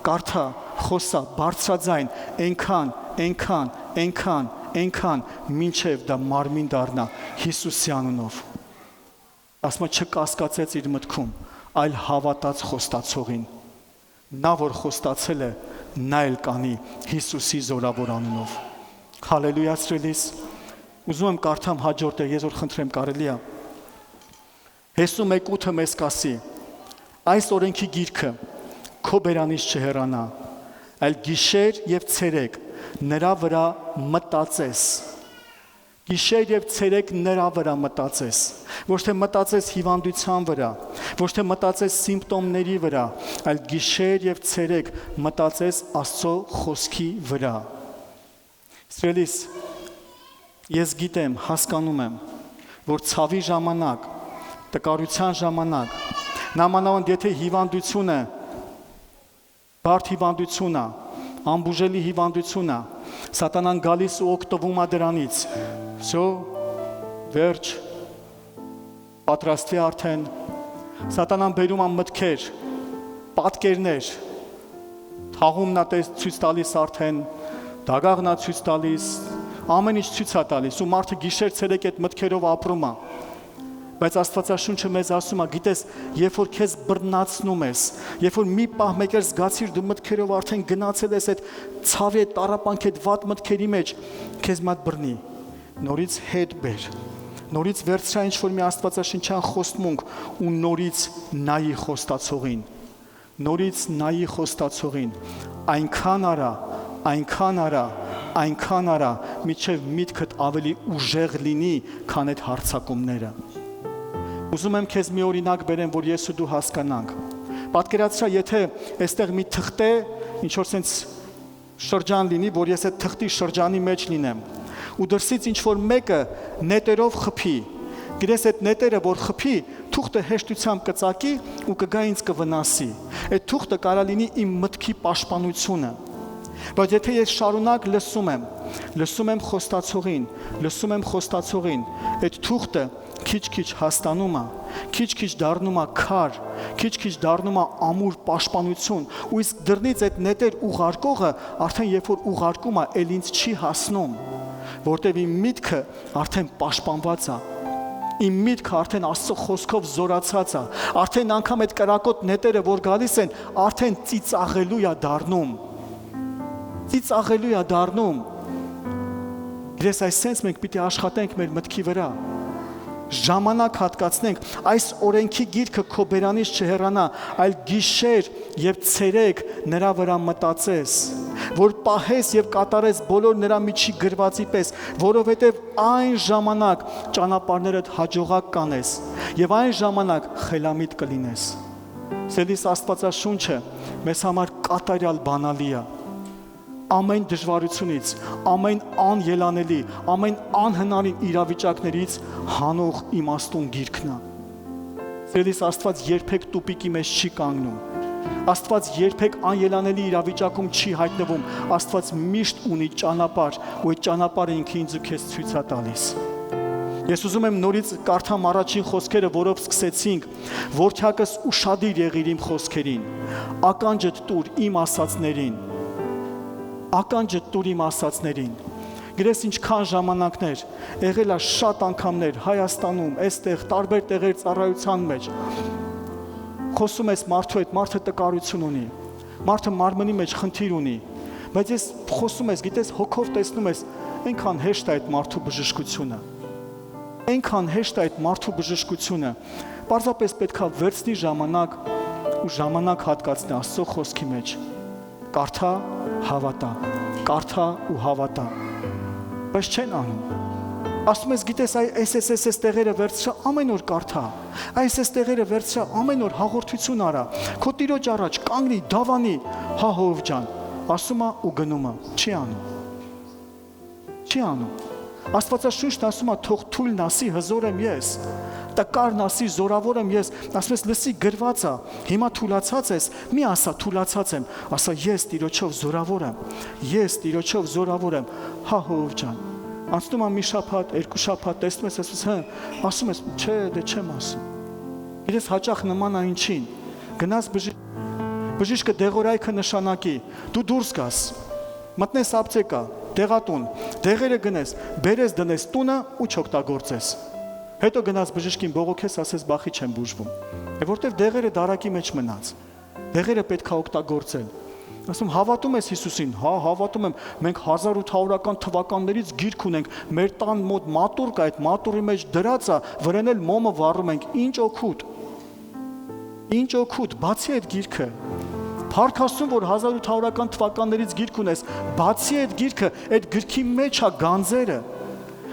կարդա, խոսա, բարձրաձայն, այնքան, մինչև դա մարմին դառնա Հիսուսի անունով։ Ասма չկասկածեց իր մտքում, այլ հավատաց խոստացողին։ Նա որ խոստացել է, նա էլ կանի Հիսուսի զորավոր անունով։ Հալելույա սիրելիս։ Ուզում եմ կարդամ հաջորդը, ես որ խնդրեմ կարելի է։ Հեսու 1:8 մեզ կասի. այս օրենքի գիրքը քո բերանից չհեռանա, այլ գիշեր եւ ցերեկ նրա վրա մտածես։ Գիշեր եւ ցերեկ նրա վրա մտածես, ոչ թե մտածես հիվանդության վրա, ոչ թե մտածես սիմպտոմների վրա, այլ գիշեր եւ ցերեկ մտածես Աստծո խոսքի վրա։ Սիրելիս, ես գիտեմ, հասկանում եմ, որ ցավի ժամանակ, տկարության ժամանակ, նամանավանդ եթե հիվանդությունը, բարդ հիվանդությունն է, անբուժելի հիվանդությունն է, Սատանան գալիս ու օգտվում է դրանից։ Всё, վերջ, պատրաստվի արդեն, Սատանան բերում է մտքեր, պատկերներ, թաղումն է ցույց տալիս արդեն, դագաղն է ցույց տալիս, ամեն ինչ ցույց է տալիս ու մարդը գիշեր ցերեկ այդ մտքերով ապրում է։ Բայց Աստվածաշունչը մեզ ասում է, գիտես, երբ որ քեզ բռնացնում ես, երբ որ մի պահ մեկ էլ զգացիր դու մտքերով արդեն գնացել ես այդ ցավի այդ տառապանքի այդ վատ մտքերի մեջ, քեզ մատ բռնի, նորից հետ բեր, նորից վերցրա ինչ որ մի աստվածաշնչյան խոստմունք ու նորից նայի խոստացողին, նորից նայի խոստացողին, այնքան արա, միջև միտքդ ավելի ուժեղ լինի, քան այդ հարձակումները։ Ուզում եմ քեզ մի օրինակ բերեմ, որ ես ու դու հասկանանք։ Պատկերացրա, եթե այստեղ մի թղթե, ինչ որ sense շրջան լինի, որ ես այդ թղթի շրջանի մեջ լինեմ, ու դրսից ինչ որ մեկը նետերով խփի, գիտես այդ նետերը որ խփի, թուղթը հեշտությամբ կծակի ու կգա ինձ կվնասի։ Այդ թուղթը կարա լինի իմ մտքի պաշտպանությունը։ Բայց եթե ես շարունակ լսում եմ խոստացողին, այդ թուղթը քիչ-քիչ հաստանում է, քիչ-քիչ դառնում է քար, քիչ-քիչ դառնում է ամուր պաշտպանություն, ու իսկ դռնից այդ նետեր ուղարկողը արդեն երբ որ ուղարկում է, էլ ինձ չի հասնում, որտեղ իմ միտքը արդեն պաշտպանված է, Իմ միտքը արդեն Աստծո խոսքով զորացած է, արդեն անգամ այդ կրակոտ նետերը, որ գալիս են, արդեն ծիծաղելու է դառնում։ Ծիծաղելու է դառնում։ Ես այսպես մենք պիտի աշխատենք մեր մտքի վրա։ Ժամանակ հատկացնենք, այս օրենքի գիրքը քո բերանից չհեռանա, այլ գիշեր եւ ցերեկ նրա վրա մտածես, որ պահես եւ կատարես բոլոր նրա միջի գրվածի պես, որովհետեւ այն ժամանակ ճանապարհներդ հաջողակ կանես եւ այն ժամանակ խելամիտ կլինես։ Սիրելի Աստվածաշունչը մեզ համար կատարյալ բանալի է։ Ամեն դժվարությունից, ամեն անելանելի, ամեն անհնարին իրավիճակներից հանող իմաստուն գիրքն է։ Սիրելի Աստված երբեք տուպիկի մեջ չի կանգնում։ Աստված երբեք անելանելի իրավիճակում չի հայտնվում։ Աստված միշտ ունի ճանապարհ, ու այդ ճանապարհը ինքը ինձ ու քեզ ցույց է տալիս։ Ես ուզում եմ նորից կարդամ առաջին խոսքերը, որով սկսեցինք. Որդյակս ուշադիր եղիր իմ խոսքերին, ականջդ տուր իմ ասածներին։ Ականջը տուր իմ ասածներին։ Գրես ինչքան ժամանակներ, եղել է շատ անգամներ Հայաստանում, այստեղ, տարբեր տեղեր ծառայության մեջ։ Խոսում ես մարդու հետ, մարդը տկարություն ունի, մարդը մարմնի մեջ խնդիր ունի, բայց ես խոսում ես, գիտես, հոգով տեսնում ես, այնքան հեշտ է այդ մարդու բժշկությունը։ Այնքան հեշտ է այդ մարդու բժշկությունը։ Պարզապես պետքա վերցնի ժամանակ ու ժամանակ հատկացնի Աստծո խոսքի մեջ։ Կարդա, հավատա, կարդա ու հավատա, բայց չեն անում։ Ասում ես, գիտես, այս տեղերը վերցրա ամեն օր կարդա, այս տեղերը վերցրա ամեն օր հաղորդություն արա, քո Տիրոջ առաջ կանգնի, դավանի, հա հով ջան, ասում է ու գնում է, չի անում։ Չի անում։ Աստվածաշունչն ասում է, թող թույլն ասի, հզոր եմ ես, տկարն ասի, զորավոր եմ ես, ասում ես, լսի գրված է, հիմա թուլացած ես, մի ասա թուլացած եմ, ասա ես Տիրոջով զորավոր եմ, ես Տիրոջով զորավոր եմ, հա հով ջան։ Անցնում է մի շաբաթ, երկու շաբաթ, տեսնում ես, ասում ես, չէ, դե չեմ ասում։ Իրես հաճախ նման է ինչին, գնաս բժիշկը դեղորայքը նշանակի, դու դուրս գաս, մտնես ապտեկա, դեղատուն, դեղերը գնես, բերես դնես տունը ու չօգտագործես։ Հետո գնաս բժշկին բողոքես, ասես բախի չեմ բուժվում։ Որտեվ դեղերը դարակի մեջ մնաց։ Դեղերը պետք է օգտագործել։ Ասում հավատում ես Հիսուսին, հա, հավատում եմ։ Մենք 1800-ական թվականներից գիրք ունենք, մեր տան մոտ մատուռ կա, այդ մատուռի մեջ դրած է, վրան էլ մոմը վառում ենք։ Ինչ օգուտ։ Ինչ օգուտ, բացի այդ գիրքը։ Փառք Աստծուն, որ 1800-ական թվականներից գիրք ունես, բացի այդ գիրքը, այդ գրքի մեջ է գանձերը,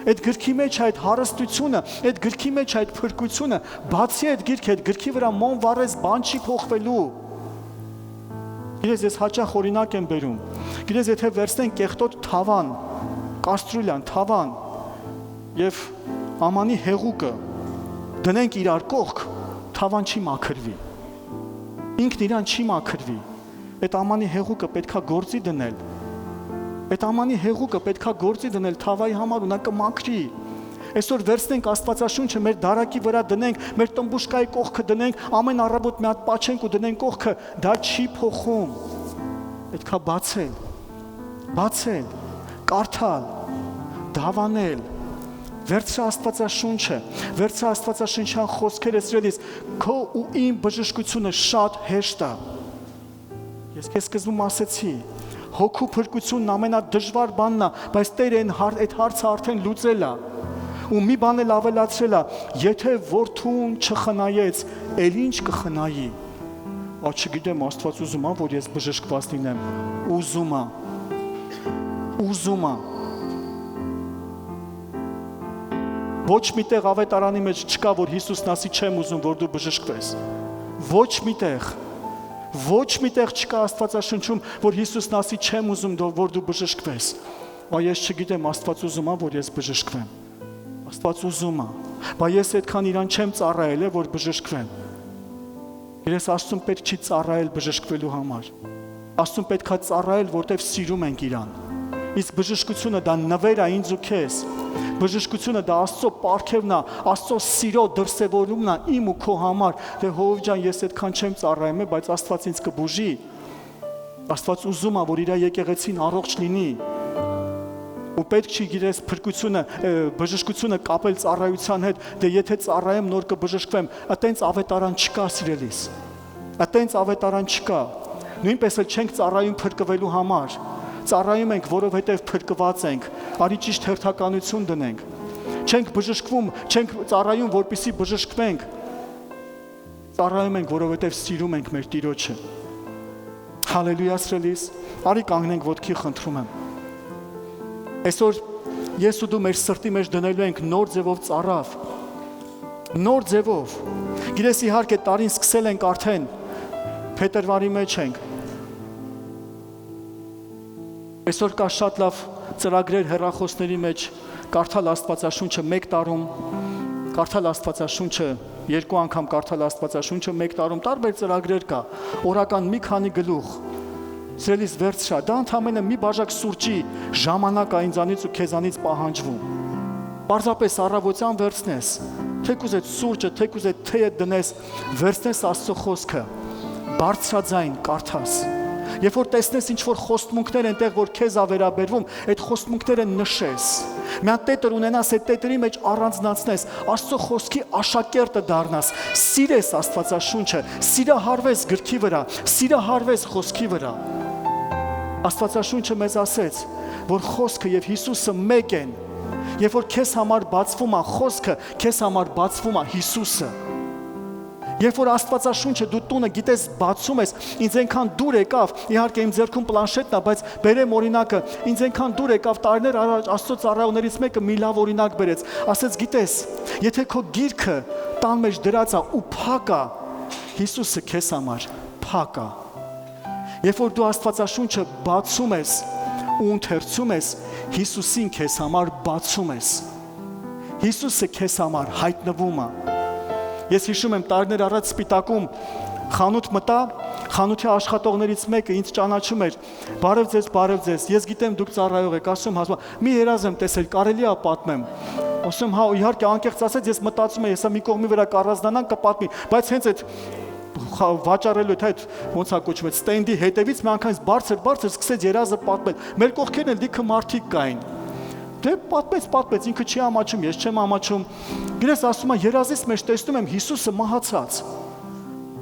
այդ գրքի մեջ է այդ հարստությունը, այդ գրքի մեջ է այդ փրկությունը, բացի այդ գիրքը, այդ գրքի վրա մոմ վառես, բան չի փոխվելու։ Գիտես, ես հաճախ օրինակ եմ բերում։ Գիտես, եթե վերցնենք կեղտոտ թավան, կաստրուլյան, թավան եւ ամանի հեղուկը դնենք իրար կողք, թավան չի մաքրվի։ Ինքն իրան չի մաքրվի։ Այդ ամանի հեղուկը պետքա գործի դնել։ Այդ ամանի հեղուկը պետքա գործի դնել թավայի համար ու նա կմաքրի։ Այսօր վերցնենք Աստվածաշունչը մեր դարակի վրա դնենք, մեր տմբուշկայի կողքը դնենք, ամեն առավոտ մի հատ պաչենք ու դնենք կողքը, դա չի փոխում։ Պետքա բացել, կարդալ, դավանել, վերցրա Աստվածաշունչը, վերցրա Աստվածաշնչյան խոսքերը սիրելիս, քո ու իմ բժշկությունը շատ հեշտ է։ Ես քեզ սկզբում ասեցի, հոգու փրկությունն ամենադժվար բանն է, բայց Տերը այդ հարցը արդեն լուծել է։ Ու մի բան էլ ավելացրել է, եթե որդուն չխնայեց, էլ ինչ կխնայի։ Չգիտեմ, Աստված ուզում է, որ ես բժշկված լինեմ, ուզում է։ Ոչ միտեղ ավետարանի մեջ չկա, որ Հիսուսն ասի չեմ ուզում, որ դու բժշկվես։ Ոչ միտեղ չկա Աստվածաշնչում, որ Հիսուսն ասի չեմ ուզում, որ դու բժշկվես։ Ես չգիտեմ, Աստված ուզում է, որ ես բժշկվեմ։ Աստված ուզում է, բայց ես այդքան իրան չեմ ծառայել, որ բժշկվեմ։ Ես Աստծուն պետք չի ծառայել բժշկվելու համար։ Աստծուն պետքա ծառայել, որտեվ սիրում ենք իրան։ Իսկ բժշկությունը դա նվեր է ինձ ու քեզ։ Բժշկությունը դա Աստծո պարգևն է, Աստծո սիրո դրսևորումն է իմ ու քո համար։ Դե հով ջան, ես այդքան չեմ ծառայում, բայց Աստված ինձ կբուժի։ Աստված ուզում է, որ իր եկեղեցին առողջ լինի։ Ու պետք չի գիրես փրկությունը, բժշկությունը կապել ծառայության հետ, դե եթե ծառայեմ նոր կբժշկվեմ, այտենց ավետարան չկա, սիրելիս։ Այտենց ավետարան չկա։ Նույնպես էլ չենք ծառայում փրկվելու համար։ Ծառայում ենք, որովհետև փրկված ենք։ Արի ճիշտ հերթականություն դնենք։ Չենք բժշկվում, չենք ծառայում, որպեսզի բժշկվենք։ Ծառայում ենք, որովհետև սիրում ենք մեր Տիրոջը։ Հալելույա, սիրելիս։ Արի կանգնենք ոտքի, խնդրում եմ։ Այսօր ես ու դու մեր սրտի մեջ դնելու ենք նոր ձևով ծառավ։ Նոր ձևով։ Գիտես, իհարկե տարին սկսել ենք արդեն, փետրվարի մեջ ենք։ Այսօր կա շատ լավ ծրագրեր հեռախոսների մեջ, կարդալ Աստվածաշունչը 1 տարում, կարդալ Աստվածաշունչը 2 անգամ կարդալ Աստվածաշունչը 1 տարում, տարբեր ծրագրեր կա, օրական մի քանի գլուխ։ Սիրելիս, վերցրա, դա ընդամենը մի բաժակ սուրճի ժամանակ է ինձանից ու քեզանից պահանջվում։ Պարզապես առավոտյան վերցնես, թեկուզ այդ սուրճը, թեկուզ այդ թեյը դնես, վերցնես Աստծո խոսքը, բարձրաձայն կարդաս։ Երբ որ տեսնես ինչ-որ խոստմունքներ այնտեղ, որ քեզ ա վերաբերվում, այդ խոստմունքները նշես։ Մի հատ տետր ունենաս, այդ տետրի մեջ առանձնացնես, Աստծո խոսքի աշակերտը դառնաս, սիրես Աստվածաշունչը, սիրահարվես գրքի վրա, սիրահարվես խոսքի վրա։ Աստվածաշունչը մեզ ասեց, որ խոսքը եւ Հիսուսը մեկ են։ Երբ որ քեզ համար բացվում է խոսքը, քեզ համար բացվում է Հիսուսը։ Երբ որ Աստվածաշունչը դու տունը գիտես բացում ես, ինձ այնքան դուր եկավ, իհարկե իմ ձեռքում պլանշետն է, բայց բերեմ օրինակը, ինձ այնքան դուր եկավ տարիներ առաջ Աստծո ծառայողներից մեկը մի լավ օրինակ բերեց, ասեց գիտես, եթե քո գիրքը տան մեջ դրած է ու փակ է, Հիսուսը քեզ համար փակ է։ Երբ որ դու Աստվածաշունչը բացում ես ու ընթերցում ես, Հիսուսին քեզ համար բացում ես։ Հիսուսը քեզ համար հայտնվում է։ Ես հիշում եմ տարիներ առաջ Սպիտակում խանութ մտա, խանութի աշխատողներից մեկը ինձ ճանաչում էր, բարև ձեզ, ես գիտեմ դուք ծառայող եք, ասում հասմա, մի երազ եմ տեսել, կարելի է պատմեմ։ Ասում հա, իհարկե անկեղծ ասած, ես մտածում եմ, հեսա մի կողմի վրա կառանձնանան կպատմի, բայց հենց այդ վաճառելու այդ ոնց է կոչվում, ստենդի հետևից մի անգամից բարձր սկսեց երազը պատմել։ Մեր կողքերն էլ լիքը մարդիկ կային։ Դե պատմեց, ինքը չի ամաչում, ես չեմ ամաչում։ Գիտես, ասում է, երազից մեջ տեսնում եմ Հիսուսը մահացած,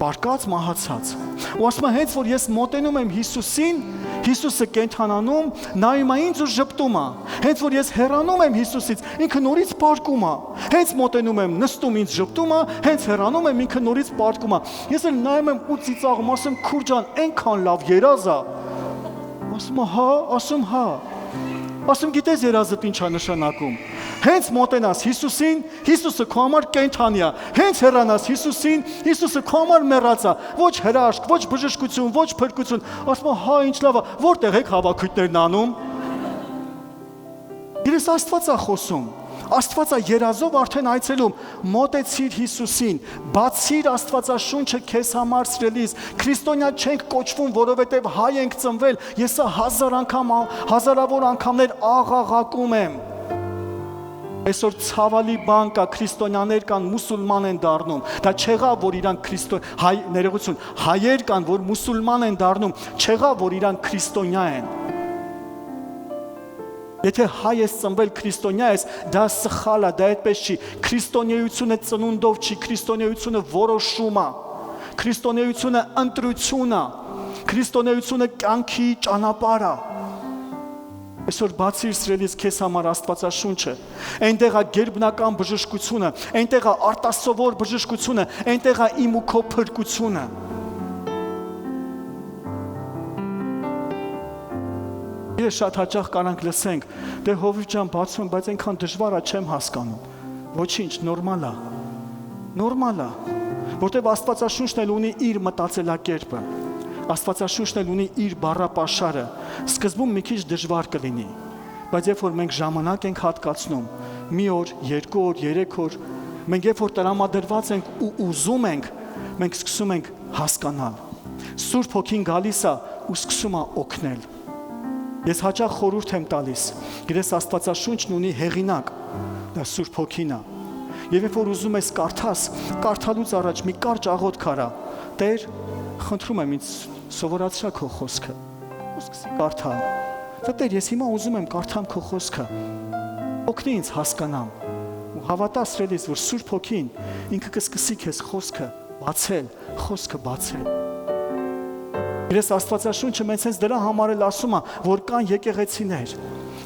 բարկած մահացած։ Ու ասում է, հենց որ ես մոտենում եմ Հիսուսին, Հիսուսը կենդանանում, նայում է ինձ ու ժպտում է։ Հենց որ ես հեռանում եմ Հիսուսից, ինքը նորից պարկում է։ Հենց մոտենում եմ, նստում ինձ ժպտում է, հենց հեռանում եմ, ինքը նորից պարկում է։ Ես էլ նայում եմ ու ծիծաղում, ասում քուր ջան, այնքան լավ երազ է։ Ասում է, հա, ասում հա։ Ասում գիտես երազդ ինչ է նշանակում։ Հենց մոտենաս Հիսուսին, Հիսուսը քո համար կենդանի է։ Հենց հեռանաս Հիսուսին, Հիսուսը քո համար մեռած է։ Ոչ հրաշք, ոչ բժշկություն, ոչ փրկություն։ Ասում հա ինչ լավ է, որտեղ եք հավաքույթներն անում։ Գիտես Աստված է խոսում։ Աստված է երազով արդեն այցելում, մոտեցիր Հիսուսին, բացիր Աստվածաշունչը քեզ համար սիրելիս, քրիստոնյա չենք կոչվում, որովհետև հայ ենք ծնվել, ես հազարավոր անգամներ աղաղակում եմ։ Այսօր ցավալի բան կա, քրիստոնյաներ կան, մուսուլման են դառնում, դա չեղավ, որ իրանք հայեր կան, որ մուսուլման են դառնում, չեղավ, որ իրանք քրիստոնյա են։ Եթե հայ ես ծնվել քրիստոնյա ես, դա սխալ է, դա այդպես չի։ Քրիստոնեությունը ծնունդով չի, քրիստոնեությունը որոշում է։ Քրիստոնեությունը ընտրություն է։ Քրիստոնեությունը կյանքի ճանապարհ է։ Այսօր բացիր սիրելիս քեզ համար Աստվածաշունչը։ Այնտեղ է գերբնական բժշկությունը, այնտեղ է արտասովոր բժշկությունը, այնտեղ է իմ ու քո փրկությունը։ Ես շատ հաճախ կարանք լսենք, դե Հովիվ ջան բացում, բայց այնքան դժվար է, չեմ հասկանում։ Ոչինչ, նորմալ է։ Նորմալ է, որտեղ Աստվածաշունչն էլ ունի իր մտածելակերպը։ Աստվածաշունչն էլ ունի իր բառապաշարը։ Սկզբում մի քիչ դժվար կլինի, բայց երբ որ մենք ժամանակ ենք հատկացնում, մի օր, 2 օր, 3 օր, մենք երբ որ տրամադրված ենք ու ուզում ենք, մենք սկսում ենք հասկանալ։ Սուրբ Հոգին գալիս է ու սկսում է օգնել։ Ես հաճախ խորհուրդ եմ տալիս, գիտես Աստվածաշունչն ունի հեղինակ, դա Սուրբ Հոգին է։ Եվ երբ որ ուզում ես կարդաս, կարդալուց առաջ մի կարճ աղոթք արա, Տեր, խնդրում եմ ինձ սովորացրա քո խոսքը, ու սկսի կարդալ։ Տեր, ես հիմա ուզում եմ կարդամ քո խոսքը։ Օգնի ինձ հասկանամ։ Ու հավատա սրելիս, որ Սուրբ Հոգին ինքը կսկսի քեզ խոսքը բացել, խոսքը բացել։ Ես Աստվածաշունչը մեզ հենց դրա համար էլ ասում է, որ կան եկեղեցիներ,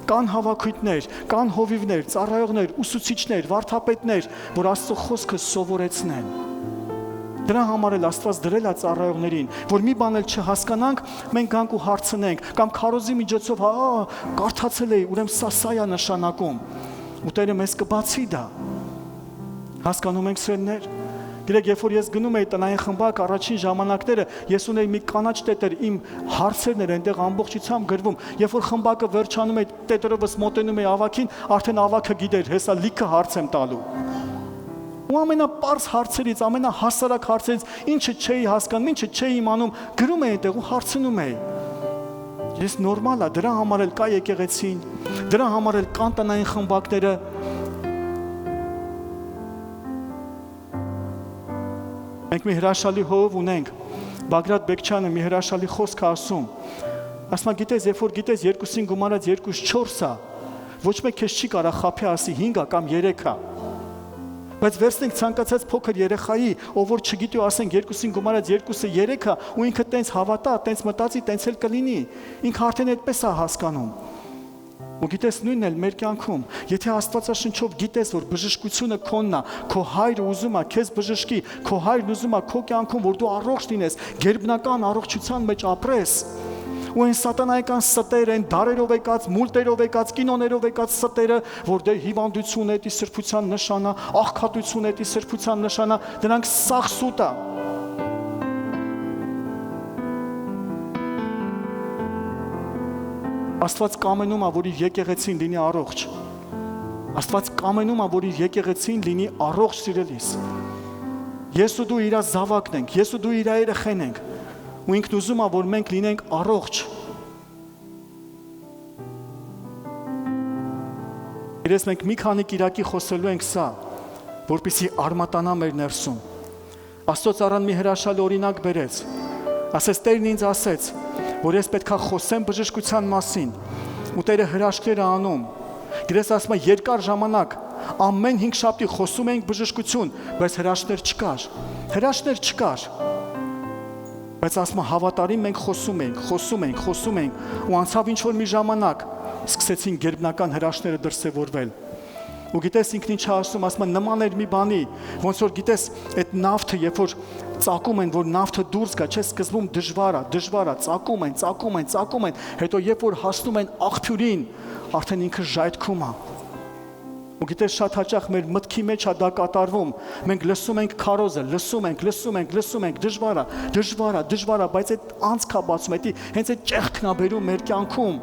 կան հավաքույթներ, կան հովիվներ, ծառայողներ, ուսուցիչներ, վարդապետներ, որ Աստծո խոսքը սովորեցնեն։ Դրա համար էլ Աստված դրել է ծառայողներին, որ մի բան էլ չհասկանանք, մենք գանք ու հարցնենք, կամ քարոզի միջոցով, կարդացել էի, ուրեմն սա է նշանակում։ Ու Տերը մեզ կբացի դա։ Հասկանում ենք սերներ։ Գիտեք, երբ որ ես գնում էի տնային խմբակ առաջին ժամանակները, ես ունեի մի կանաչ տետեր, իմ հարցերն էր այնտեղ ամբողջությամբ գրվում։ Երբ որ խմբակը վերջանում էր, տետերովս մոտենում էի ավակին, արդեն ավակը գիտեր, հեսա լիքը հարց եմ տալու։ Ու ամենապարզ հարցերից, ամենահասարակ հարցերից, ինչը չէի հասկանում, ինչը չէի իմանում, գրում էի այնտեղ ու հարցնում էի։ Ես նորմալ է, դրա համար էլ կա եկեղեցին, դրա համար էլ կան տնային խմբակները։ Մենք մի հրաշալի հով ունենք, Բագրատ Բեկչյանը մի հրաշալի խոսք է ասում։ Ասում է, գիտես, երբ որ գիտես 2-ին գումարած 2-4 է, ոչ մեկ քեզ չի կարող խաբի ասի 5 է կամ 3 է։ Բայց վերցնենք ցանկացած փոքր երեխայի, ով որ չգիտի ու ասենք 2-ին գումարած 2-ը 3 է, ու ինքը տենց հավատա, տենց մտածի, տենց էլ կլինի։ Ինքը արդեն այդպես է հասկանում։ Ու գիտես նույնն էլ մեր կյանքում, եթե Աստվածաշնչով գիտես, որ բժշկությունը քոնն է, քո հայրը ուզում է քեզ բժշկի, քո հայրն ուզում է քո կյանքում, որ դու առողջ լինես, գերբնական առողջության մեջ ապրես, ու այն սատանայական ստերը, այն դարերով եկած, մուլտերով եկած, կինոներով եկած ստերը, որ դե հիվանդություն է, դի սրբության նշան է, աղքատություն է, դի սրբության նշան է, դրանք սաղ սուտ է։ Աստված կամենում է, որ իր եկեղեցին լինի առողջ։ Աստված կամենում է, որ իր եկեղեցին լինի առողջ սիրելիս։ Ես ու դու իր զավակն ենք, ես ու դու իր երեխեն ենք։ Ու ինքն ուզում է, որ մենք լինենք առողջ։ Իրես մենք մի քանի կիրակի խոսելու ենք սա, որպեսզի արմատանա մեր ներսում։ Աստծո ծառան մի հրաշալի օրինակ բերեց։ Ասեց Տերն ինձ ասեց, որ ես պետքա խոսեմ բժշկության մասին, ու Տերը հրաշքներ է անում։ Գրես ասում է երկար ժամանակ ամեն 5 շաբթի խոսում ենք բժշկություն, բայց հրաշքներ չկար։ Հրաշքներ չկար։ Բայց ասում է հավատարիմ մենք խոսում ենք, ու անցավ ինչ որ մի ժամանակ, սկսեցին գերբնական հրաշքները դրսևորվել։ Ու գիտես ինքն ինչ ասում է նման էր մի բանի, ոնց որ գիտես այդ նավթը, երբ որ ծակում են, որ նավթը դուրս գա, չէ, սկզբում դժվար է, ծակում են, հետո երբ որ հասնում են աղբյուրին, արդեն ինքը ժայթքում է։ Ու գիտես շատ հաճախ մեր մտքի մեջ է դա կատարվում։ Մենք լսում ենք քարոզը, լսում ենք, դժվար է, բայց այդ անցքա բացում, հենց այդ ճեղքն է բերում մեր կյանքում։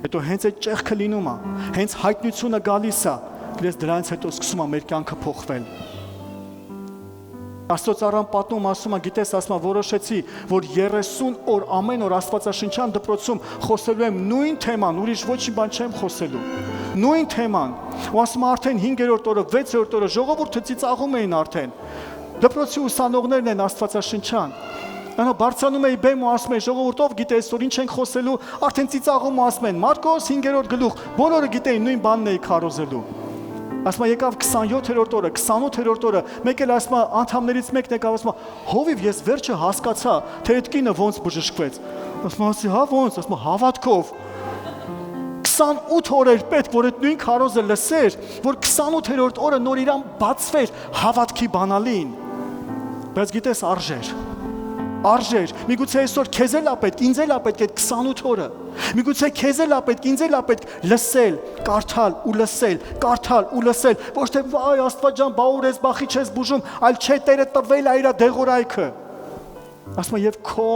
Հետո հենց այդ ճեղքը լինում է, հենց հայտնությունը գալիս է, գիտես դրանից հետո սկսում է մեր կյանքը փոխվել։ Աստծո ծառան պատմում ասում է, գիտես, ասում է, որոշեցի, որ 30 օր ամեն օր Աստվածաշնչյան դպրոցում խոսելու եմ նույն թեման, ուրիշ ոչինչ բան չեմ խոսելու։ Նույն թեման։ Ու ասում է արդեն 5-րդ օրը, 6-րդ օրը ժողովուրդը ծիծաղում էին արդեն։ Դպրոցի ուսանողներն են Աստվածաշնչյան։ Անա բարձանում էի բեմ ու ասում էի ժողովուրդ ով գիտե այսօր ինչ ենք խոսելու, արդեն ծիծաղում ու ասում են Մարկոս 5-րդ գլուխ, բոլորը գիտեին նույն բանն էի քարոզելու։ Ասում եկավ 27-րդ օրը, 28-րդ օրը, մեկ էլ ասում անդամներից մեկն եկավ ասում հովիվ ես վերջը հասկացա, թե այդ կինը ոնց բժշկվեց։ Ասում ասի հա ոնց, ասում հավատքով։ 28 օր էր պետք, որ այդ նույն քարոզը լսեր, որ 28-րդ օրը նոր իրան բացվեր հավատքի բանալին։ Բայց գիտես արժեր, միգուցե այսօր քեզ էլ է պետք, ինձ էլ է պետք այդ 28 օրը։ Միգուցե քեզ էլ է պետք, ինձ էլ է պետք լսել, կարդալ ու լսել, ոչ թե վայ Աստված ջան, բա ուր ես, բախի չես բուժում, այլ չէ Տերը տվել է իր դեղորայքը։ Ասում եմ եւ քո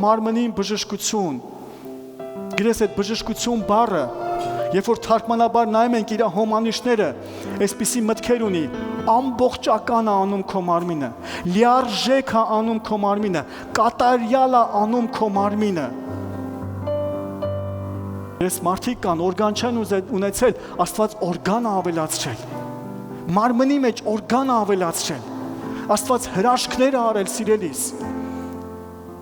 մարմնին բժշկություն։ Գրես այդ բժշկություն բառը, երբ որ թարգմանաբար նայում ենք իր հոմանիշները, այսպիսի մտքեր ունի, ամբողջական է անում քո մարմինը, լիարժեք է անում քո մարմինը, կատարյալ է անում քո մարմինը։ Ես մարդիկ կան, օրգան չեն ունեցել, Աստված օրգան է ավելացրել, մարմնի մեջ օրգան է ավելացրել, Աստված հրաշքներ է արել սիրելիս։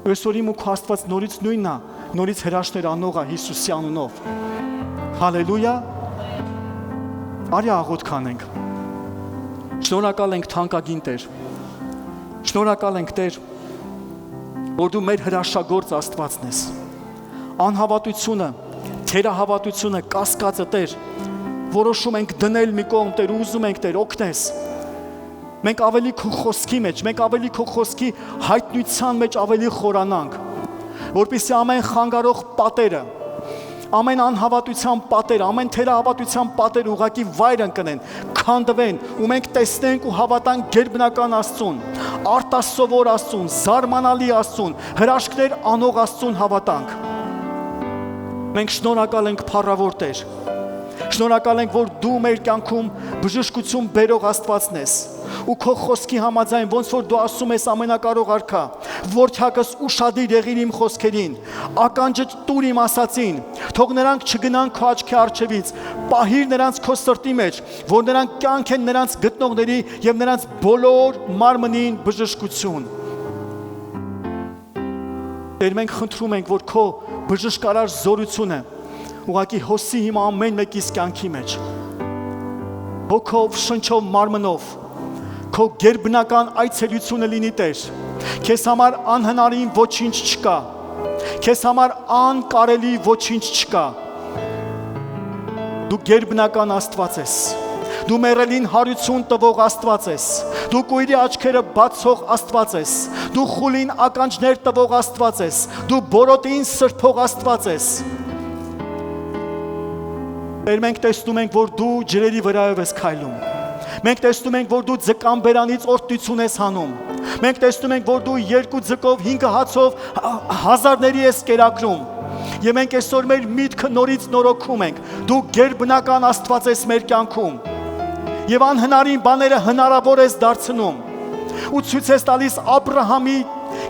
Այսօր իմ ու քո Աստված նորից նույնն է, նորից հրաշքներ անող է Հիսուսի անունով։ Հալելույա։ Արի աղոթք անենք։ Շնորհակալ ենք թանկագին Տեր։ Շնորհակալ ենք Տեր, որ դու մեր հրաշագործ Աստվածն ես։ Անհավատությունը, թերահավատությունը, կասկածը Տեր, որոշում ենք դնել մի կողմ Տեր, ուզում ենք Տեր օգնես։ Մենք ավելի քո խոսքի մեջ, մենք ավելի քո խոսքի հայտնության մեջ ավելի խորանանք, որպեսզի ամեն խանգարող պատերը, ամեն անհավատության պատեր, ամեն թերահավատության պատեր ուղղակի վայր ընկնեն, քանդվեն, ու մենք տեսնենք ու հավատանք գերբնական Աստծուն, արտասովոր Աստծուն, զարմանալի Աստծուն, հրաշքներ անող Աստծուն հավատանք։ Մենք շնորհակալ ենք փառավոր Տեր։ Շնորհակալ ենք, որ դու մեր կյանքում բժշկություն բերող Աստվածն ես։ Ու քո խոսքի համաձայն, ոնց որ դու ասում ես ամենակարող Արքա, որդյակս ուշադիր եղիր իմ խոսքերին, ականջը տուր իմ ասածին, թող նրանք չգնան քո աչքի առջևից, պահիր նրանց քո սրտի մեջ, որ նրանք կյանք են նրանց գտնողների եւ նրանց բոլոր մարմնին բժշկություն։ Տեր, մենք խնդրում ենք, որ քո բժշկարար զորությունը ուղղակի հոսի հիմա ամեն մեկիս կյանքի մեջ, հոգով, շնչով, մարմնով, քո գերբնական այցելությունը լինի Տեր, քեզ համար անհնարին ոչինչ չկա, քեզ համար անկարելի ոչինչ չկա, դու գերբնական Աստված ես, դու մեռելին հարություն տվող Աստված ես, դու կույրի աչքերը բացող Աստված ես, դու խուլին ականջներ տվող Աստված ես, դու բորոտին սրբող Աստված ես։ Տեր, մենք տեսնում ենք, որ դու ջրերի վրայով ես քայլում։ Մենք տեսնում ենք, որ դու ձկան բերանից օրհնություն ես հանում։ Մենք տեսնում ենք, որ դու 2 ձկով 5 հացով հազարների ես կերակրում։ Եվ մենք այսօր մեր միտքը նորից նորոգում ենք։ Դու գերբնական Աստված ես մեր կյանքում։ Եվ անհնարին բաները հնարավոր ես դարձնում։ Ու ցույց ես տալիս Աբրահամի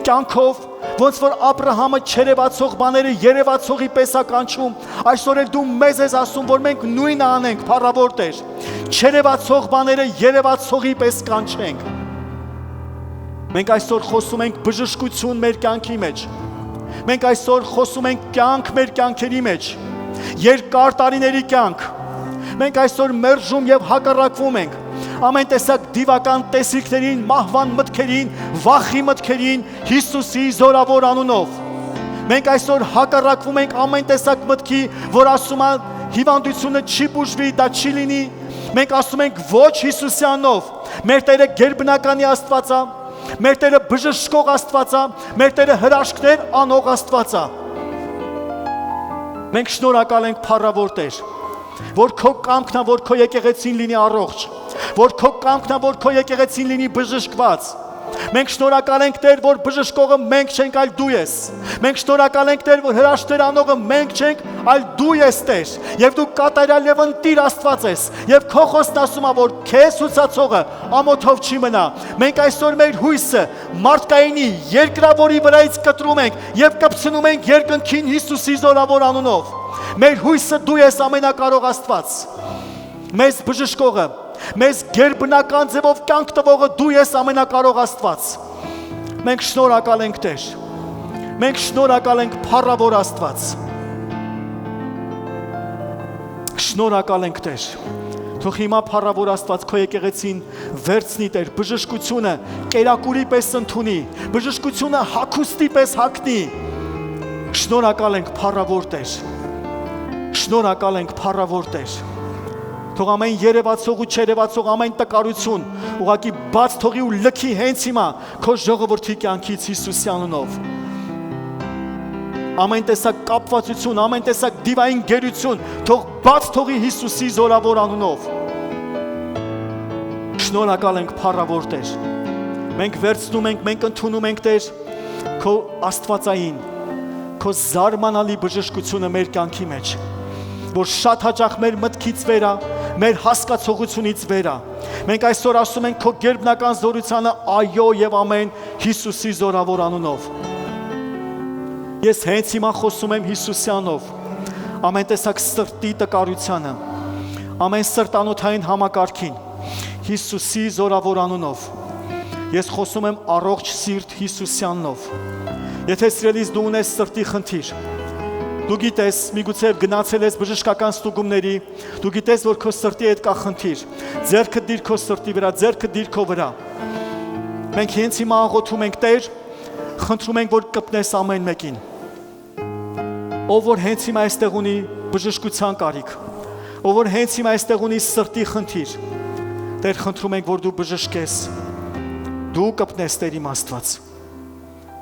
կյանքով, ոնց որ Աբրահամը չերևացող բաները երևացողի պես է կանչում, այսօր էլ դու մեզ ես ասում, որ մենք նույնը անենք, փառավոր Տեր, չերևացող բաները երևացողի պես կանչենք։ Մենք այսօր խոսում ենք բժշկություն մեր կյանքի մեջ։ Մենք այսօր խոսում ենք կյանք մեր կյանքերի մեջ, երկար տարիների կյանք։ Մենք այսօր մերժում եւ հակառակվում ենք ամեն տեսակ դիվական տեսիքներին, մահվան մտքերին, վախի մտքերին Հիսուսի զորավոր անունով։ Մենք այսօր հակառակվում ենք ամեն տեսակ մտքի, որ ասում է հիվանդությունը չի բուժվի, դա չի լինի։ Մենք ասում ենք ոչ Հիսուսի անունով։ Մեր Տերը գերբնականի Աստված է, մեր Տերը բժշկող Աստված է, մեր Տերը հրաշքներ անող Աստված է։ Մենք շնորհակալ ենք փառավոր Տեր, որ քո կամքն է, որ քո եկեղեցին լինի առողջ, որ քո կամքն է, որ քո եկեղեցին լինի բժշկված։ Մենք շնորհակալ ենք Տեր, որ բժշկողը մենք չենք, այլ դու ես։ Մենք շնորհակալ ենք Տեր, որ հրաշքներ անողը մենք չենք, այլ դու ես Տեր։ Եվ դու կատարյալ եւ ընտիր Աստված ես։ Եվ քո խոսքն ասում է, որ քեզ հուսացողը ամոթով չի մնա։ Մենք այսօր մեր հույսը մարդկայինի երկրավորի վրայից կտրում ենք եւ կպցնում ենք երկնքին Հիսուսի զորավոր անունով։ Մեր հույսը դու ես ամենակարող Աստված։ Մեզ բժշկողը, մեզ գերբնական ձևով կյանք տվողը դու ես ամենակարող Աստված։ Մենք շնորհակալ ենք Տեր։ Մենք շնորհակալ ենք փառավոր Աստված։ Շնորհակալ ենք Տեր։ Թող հիմա փառավոր Աստված քո եկեղեցին վերցնի Տեր, բժշկությունը կերակուրի պես ընդունի, բժշկությունը հագուստի պես հագնի։ Շնորհակալ ենք փառավոր Տեր։ Շնորհակալ ենք փառավոր Տեր։ Թող ամեն երևացող ու չերևացող ամեն տկարություն ուղղակի բաց թողի ու լքի հենց հիմա քո ժողովրդի կյանքից Հիսուսի անունով։ Ամեն տեսակ կապվածություն, ամեն տեսակ դիվային գերություն թող բաց թողի Հիսուսի զորավոր անունով։ Շնորհակալ ենք փառավոր Տեր։ Մենք վերցնում ենք, մենք ընդունում ենք Տեր քո աստվածային, քո զարմանալի բժշկությունը մեր կյանքի մեջ, որ շատ հաճախ մեր մտքից վեր է, մեր հասկացողությունից վեր է։ Մենք այսօր ասում ենք քո գերբնական զորությանը այո եւ ամեն Հիսուսի զորավոր անունով։ Ես հենց հիմա խոսում եմ Հիսուսի անունով, ամեն տեսակ սրտի տկարությանը, ամեն սրտանոթային համակարգին, Հիսուսի զորավոր անունով։ Ես խոսում եմ առողջ սիրտ Հիսուսի անունով։ Եթե սիրելիս դու ունես սրտի խնդիր, դու գիտես, միգուցե գնացել ես բժշկական ստուգումների, դու գիտես, որ քո սրտի հետ կա խնդիր, ձեռքդ դիր քո սրտի վրա, ձեռքդ դիր քո վրա։ Մենք հենց հիմա աղոթում ենք, Տեր, խնդրում ենք, որ կպնես ամեն մեկին, ով որ հենց հիմա այստեղ ունի բժշկության կարիք, ով որ հենց հիմա այստեղ ունի սրտի խնդիր, Տեր, խնդրում ենք, որ դու բժշկես, դու կպնես Տեր իմ Աստված,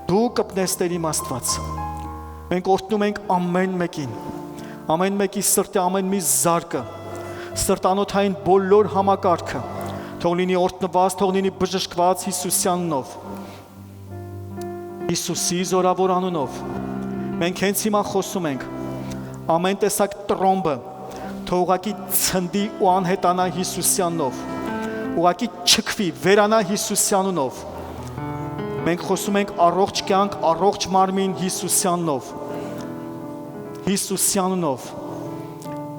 դու կպնես Տեր իմ Աստված։ Մենք օրհնում ենք ամեն մեկի սրտի ամեն մի զարկը, սրտանոթային բոլոր համակարգը, թող լինի օրհնված, թող լինի բժշկված Հիսուսի անունով, Հիսուսի զորավոր անունով։ Մենք հենց հիմա խոսում ենք, ամեն տեսակ տրոմբը թող ուղղակի ցնդի ու անհետանա Հիսուսի անունով, ուղղակի չքվի, վերանա Հիսուսի անունով։ Մենք խոսում ենք առողջ կյանք, առողջ մարմին Հիսուսի անունով, Հիսուսի անունով։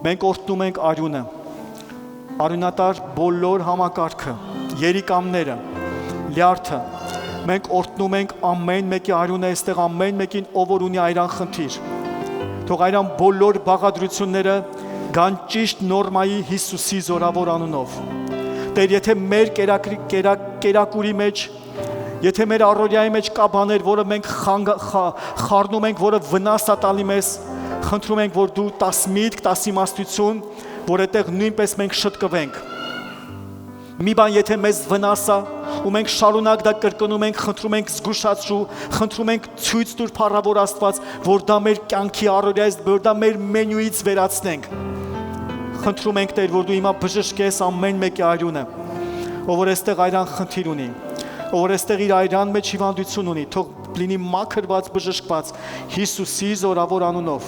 Մենք օրհնում ենք արյունը, արյունատար բոլոր համակարգը, երիկամները, լյարդը։ Մենք օրհնում ենք ամեն մեկի արյունը, այստեղ ամեն մեկին, ով որ ունի այրան խնդիր։ Թող այրան բոլոր բաղադրությունները գան ճիշտ նորմայի Հիսուսի զորավոր անունով։ Տեր, եթե մեր կերակուրի մեջ, եթե մեր առօրյայի մեջ կա բաներ, որը մենք խառնում ենք, որը վնաս է տալի մեզ, խնդրում ենք, որ դու տաս միտք, տաս իմաստություն, որ այդտեղ նույնպես մենք շտկվենք։ Մի բան եթե մեզ վնաս է, ու մենք շարունակ դա կրկնում ենք, խնդրում ենք զգուշացրու, խնդրում ենք ցույց տուր փառավոր Աստված, որ դա մեր կյանքի առօրյայից, որ դա մեր մենյուից վերացնենք։ Խնդրում ենք Տեր, որ դու հիմա բժշկես ամեն մեկի արյունը, ով որ այստեղ այրան խնդիր ունի, ով որ այստեղ իր այրան մեջ հիվանդություն ունի, թող լինի մաքրված, բժշկված Հիսուսի զորավոր անունով։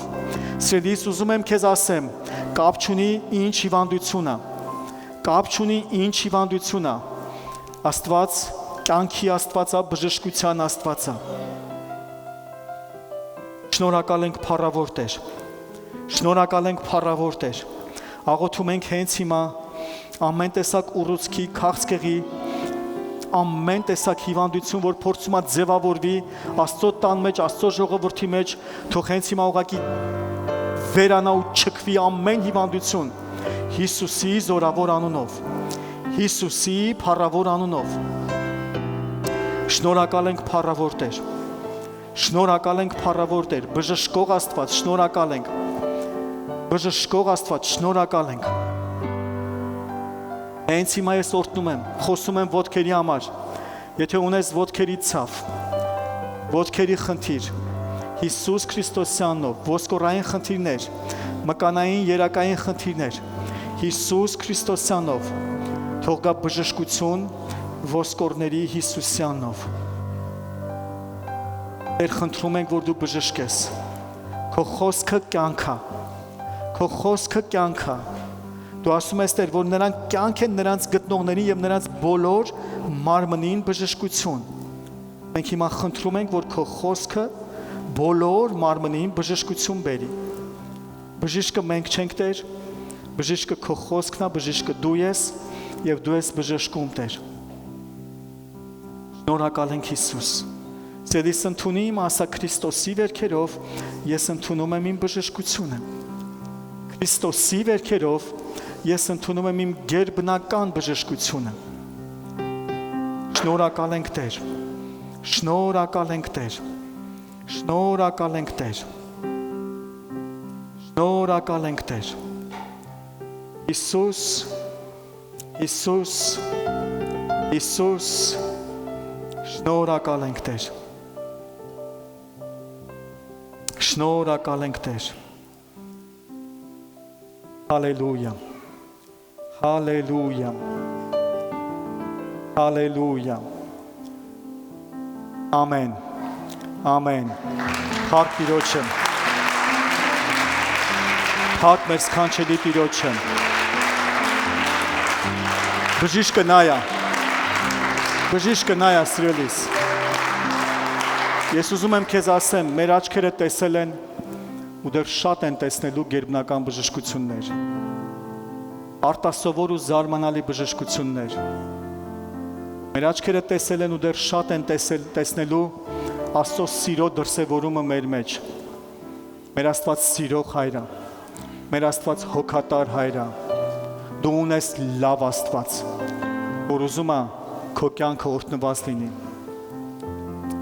Սիրելիս, ուզում եմ քեզ ասեմ, կապ չունի ինչ հիվանդությունն է, կապ չունի ինչ հիվանդությունն է, Աստված կյանքի Աստված է, բժշկության Աստված է։ Շնորհակալ ենք փառավոր Տեր, շնորհակալ ենք փառավոր Տեր։ Աղոթում ենք հենց հիմա ամեն տեսակ ուռուցքի, քաղցկեղի, ամեն տեսակ հիվանդություն, որ փորձում է ձևավորվի Աստծո տան մեջ, Աստծո ժողովրդի մեջ, թող հենց հիմա ուղղակի վերանա ու չքվի ամեն հիվանդություն Հիսուսի զորավոր անունով, Հիսուսի փառավոր անունով։ Շնորհակալ ենք փառավոր Տեր, շնորհակալ ենք փառավոր Տեր, բժշկող Աստված, շնորհակալ ենք, բժշկող Աստված, շնորհակալ ենք։ Հենց հիմա ես օրհնում եմ, խոսում եմ ոտքերի համար, եթե ունես ոտքերի ցավ, ոտքերի խնդիր, Հիսուս Քրիստոսի անունով, ոսկորային խնդիրներ, մկանային, երակային խնդիրներ, Հիսուս Քրիստոսի անունով, թող գա բժշկություն ոսկորների Հիսուսի անունով։ Տեր, խնդրում ենք, որ դու բժշկես, քո խոսքը կյանք է, քո խոսքը կյանք է։ Դու ասում ես, Տեր, որ նրանք կյանք են նրանց գտնողներին եւ նրանց բոլոր մարմնին բժշկություն։ Մենք հիմա խնդրում ենք, որ քո խոսքը բոլոր մարմնին բժշկություն բերի։ Բժիշկը մենք չենք, Տեր, բժիշկը քո խոսքն է, բժիշկը դու ես եւ դու ես բժշկում, Տեր։ Շնորհակալ ենք Հիսուս։ Ձեզ ընդունի իմ ասա Քրիստոսի վերքերով, ես ընդունում եմ իմ բժշկությունը։ Քրիստոսի վերքերով ես ընդունում եմ իմ գերբնական բժշկությունը։ Շնորհակալ ենք Տեր, շնորհակալ ենք Տեր, շնորհակալ ենք Տեր, շնորհակալ ենք Տեր։ Հիսուս, Հիսուս, Հիսուս, շնորհակալ ենք Տեր, շնորհակալ ենք Տեր։ Հալելույա, հալելույա, հալելույա, ամեն, ամեն, փառք Տիրոջը, փառք մեր սքանչելի Տիրոջը, բժիշկը նա է սիրելիս, ես ուզում եմ քեզ ասեմ, մեր աչքերը տեսել են ու դեռ շատ են տեսնելու գերբնական բժշկություններ, արտասովոր ու զարմանալի բժշկություններ։ Մեր աչքերը տեսել են ու դեռ շատ են տեսնելու Աստծո սիրո դրսևորումը մեր մեջ։ Մեր Աստված սիրող Հայր է, մեր Աստված հոգատար Հայր է։ Դու ունես լավ Աստված, որ ուզում է քո կյանքը օրհնված լինի։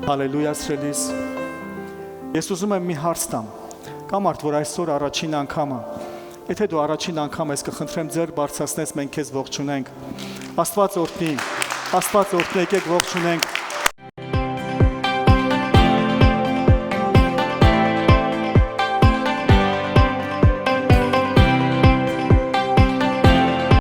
Հալելույա սրելիս։ Ես ուզում եմ մի հարց տամ։ Կա մարդ, որ այսօր առաջին անգամը, եթե դու առաջին անգամ ես, կխնդրեմ ձեր բարձրացնես, մենք քեզ ողջունենք։ Աստված օրհնի, եկեք ողջունենք